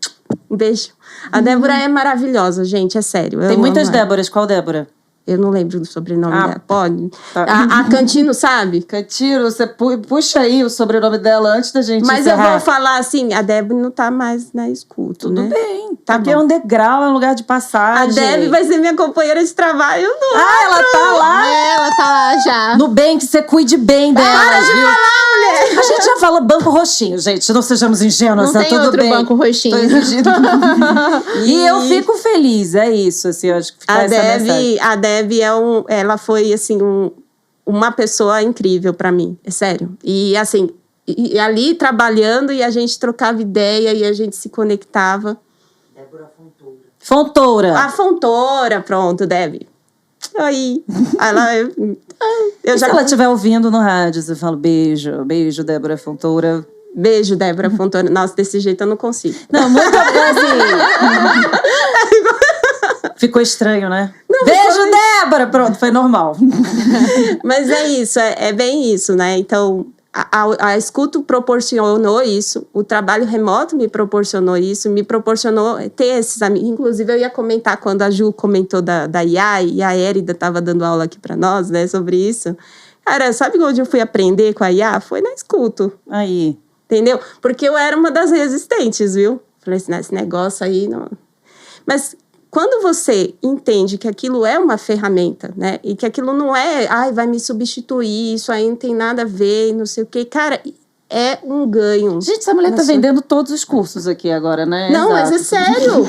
um beijo. A Débora é maravilhosa, gente, é sério. Tem eu muitas amo ela. Déboras. Qual Débora? Eu não lembro do sobrenome Ah, dela. Pode? tá. A Cantino, sabe? Cantiro, você puxa aí o sobrenome dela antes da gente Mas eu encerrar. vou falar assim, a Débora não tá mais na escuta, Tudo né? bem. Tá Aqui bom. é um degrau, é um lugar de A passagem. Débora vai ser minha companheira de trabalho. Não. Ah, ela tá lá. Ela tá lá já. No bem, que você cuide bem dela. Para de viu? falar, mulher! A gente já fala banco roxinho, gente. Não sejamos ingênuos, Não tá tem tudo outro bem. banco roxinho. Tô exigindo. E eu fico feliz, é isso. Assim, eu acho que fica essa mensagem. A Deb ela foi assim uma pessoa incrível pra mim, é sério. E assim, e ali trabalhando e a gente trocava ideia e a gente se conectava. Fontoura. A Fontoura, pronto, Deb. Aí, eu E já se ela estiver ouvindo no rádio, você fala beijo, Débora Fontoura. Beijo, Débora Fontoura. Nossa, desse jeito eu não consigo. Não, muito assim. Ficou estranho, né? Beijo, Débora! Pronto, foi normal. Mas é isso, é bem isso, né? Então, a escuta proporcionou isso, o trabalho remoto me proporcionou isso, me proporcionou ter esses amigos. Inclusive, eu ia comentar quando a Ju comentou da IA, e a Érida estava dando aula aqui para nós, né, sobre isso. Cara, sabe onde eu fui aprender com a IA? Foi na escuta. Aí. Entendeu? Porque eu era uma das resistentes, viu? Falei assim, esse negócio aí não... Mas quando você entende que aquilo é uma ferramenta, né? E que aquilo não é, vai me substituir, isso aí não tem nada a ver, não sei o quê. Cara, é um ganho. Gente, essa mulher tá vendendo todos os cursos aqui agora, né? Não, mas é Exato. sério.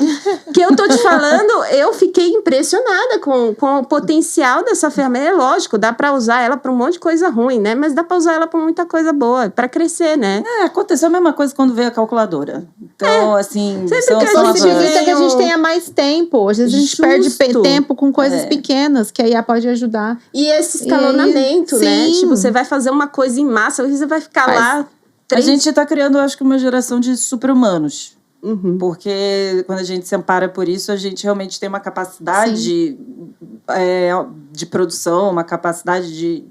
Que eu tô te falando, eu fiquei impressionada com o potencial dessa ferramenta. É lógico, dá pra usar ela pra um monte de coisa ruim, né? Mas dá pra usar ela pra muita coisa boa, pra crescer, né? Aconteceu a mesma coisa quando veio a calculadora. Então, assim... Sempre são que a só gente avanços. Possibilita que a gente tenha mais tempo. Às vezes a gente perde Justo. tempo com coisas pequenas, que a IA pode ajudar. E esse escalonamento, né? sim. Tipo, você vai fazer uma coisa em massa, você vai ficar Faz. lá... A gente tá criando, eu acho que, uma geração de super-humanos. Uhum. Porque quando a gente se ampara por isso, a gente realmente tem uma capacidade de produção, uma capacidade de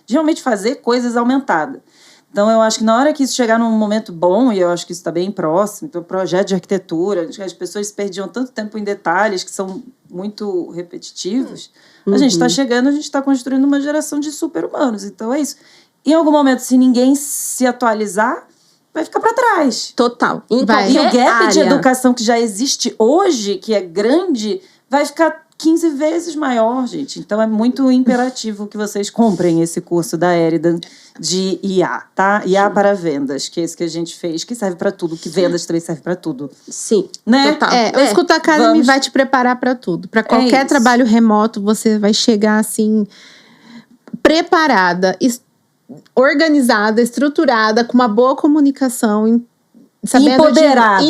realmente fazer coisas aumentadas. Então, eu acho que na hora que isso chegar num momento bom, e eu acho que isso está bem próximo, então, projeto de arquitetura, as pessoas perdiam tanto tempo em detalhes que são muito repetitivos, a gente está chegando, a gente está construindo uma geração de super-humanos. Então, é isso. Em algum momento, se ninguém se atualizar, vai ficar para trás. Total. Em Vai. E o qualquer gap de área. educação que já existe hoje, que é grande, vai ficar 15 vezes maior, gente. Então, é muito imperativo que vocês comprem esse curso da Érida de IA, tá? IA para vendas, que é esse que a gente fez, que serve para tudo, que vendas também serve para tudo. Sim, Né? total. O Escuta Academy vamos. vai te preparar para tudo. Para qualquer isso. trabalho remoto, você vai chegar assim... preparada, organizada, estruturada, com uma boa comunicação, sabendo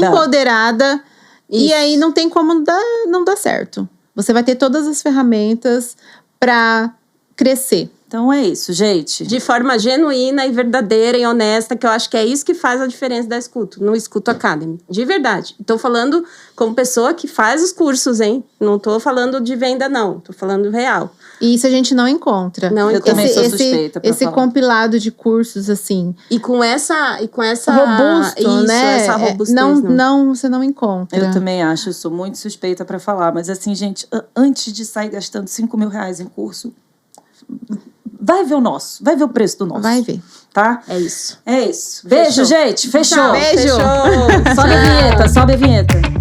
empoderada. E aí não tem como não dar certo. Você vai ter todas as ferramentas para crescer. Então é isso, gente. De forma genuína e verdadeira e honesta, que eu acho que é isso que faz a diferença da Escuto, no Escuto Academy. De verdade. Estou falando como pessoa que faz os cursos, hein? Não estou falando de venda, não. Estou falando real. E isso a gente não encontra. Não, eu também sou suspeita pra esse falar. compilado de cursos, assim... E com essa robusto, isso, né? essa robustez. Não, você não encontra. Eu também acho, eu sou muito suspeita pra falar. Mas assim, gente, antes de sair gastando 5 mil reais em curso, vai ver o nosso. Vai ver o preço do nosso. Vai ver. Tá? É isso. É isso. Beijo, Fechou. gente. Fechou. Beijo. Fechou. Sobe a vinheta, sobe a vinheta.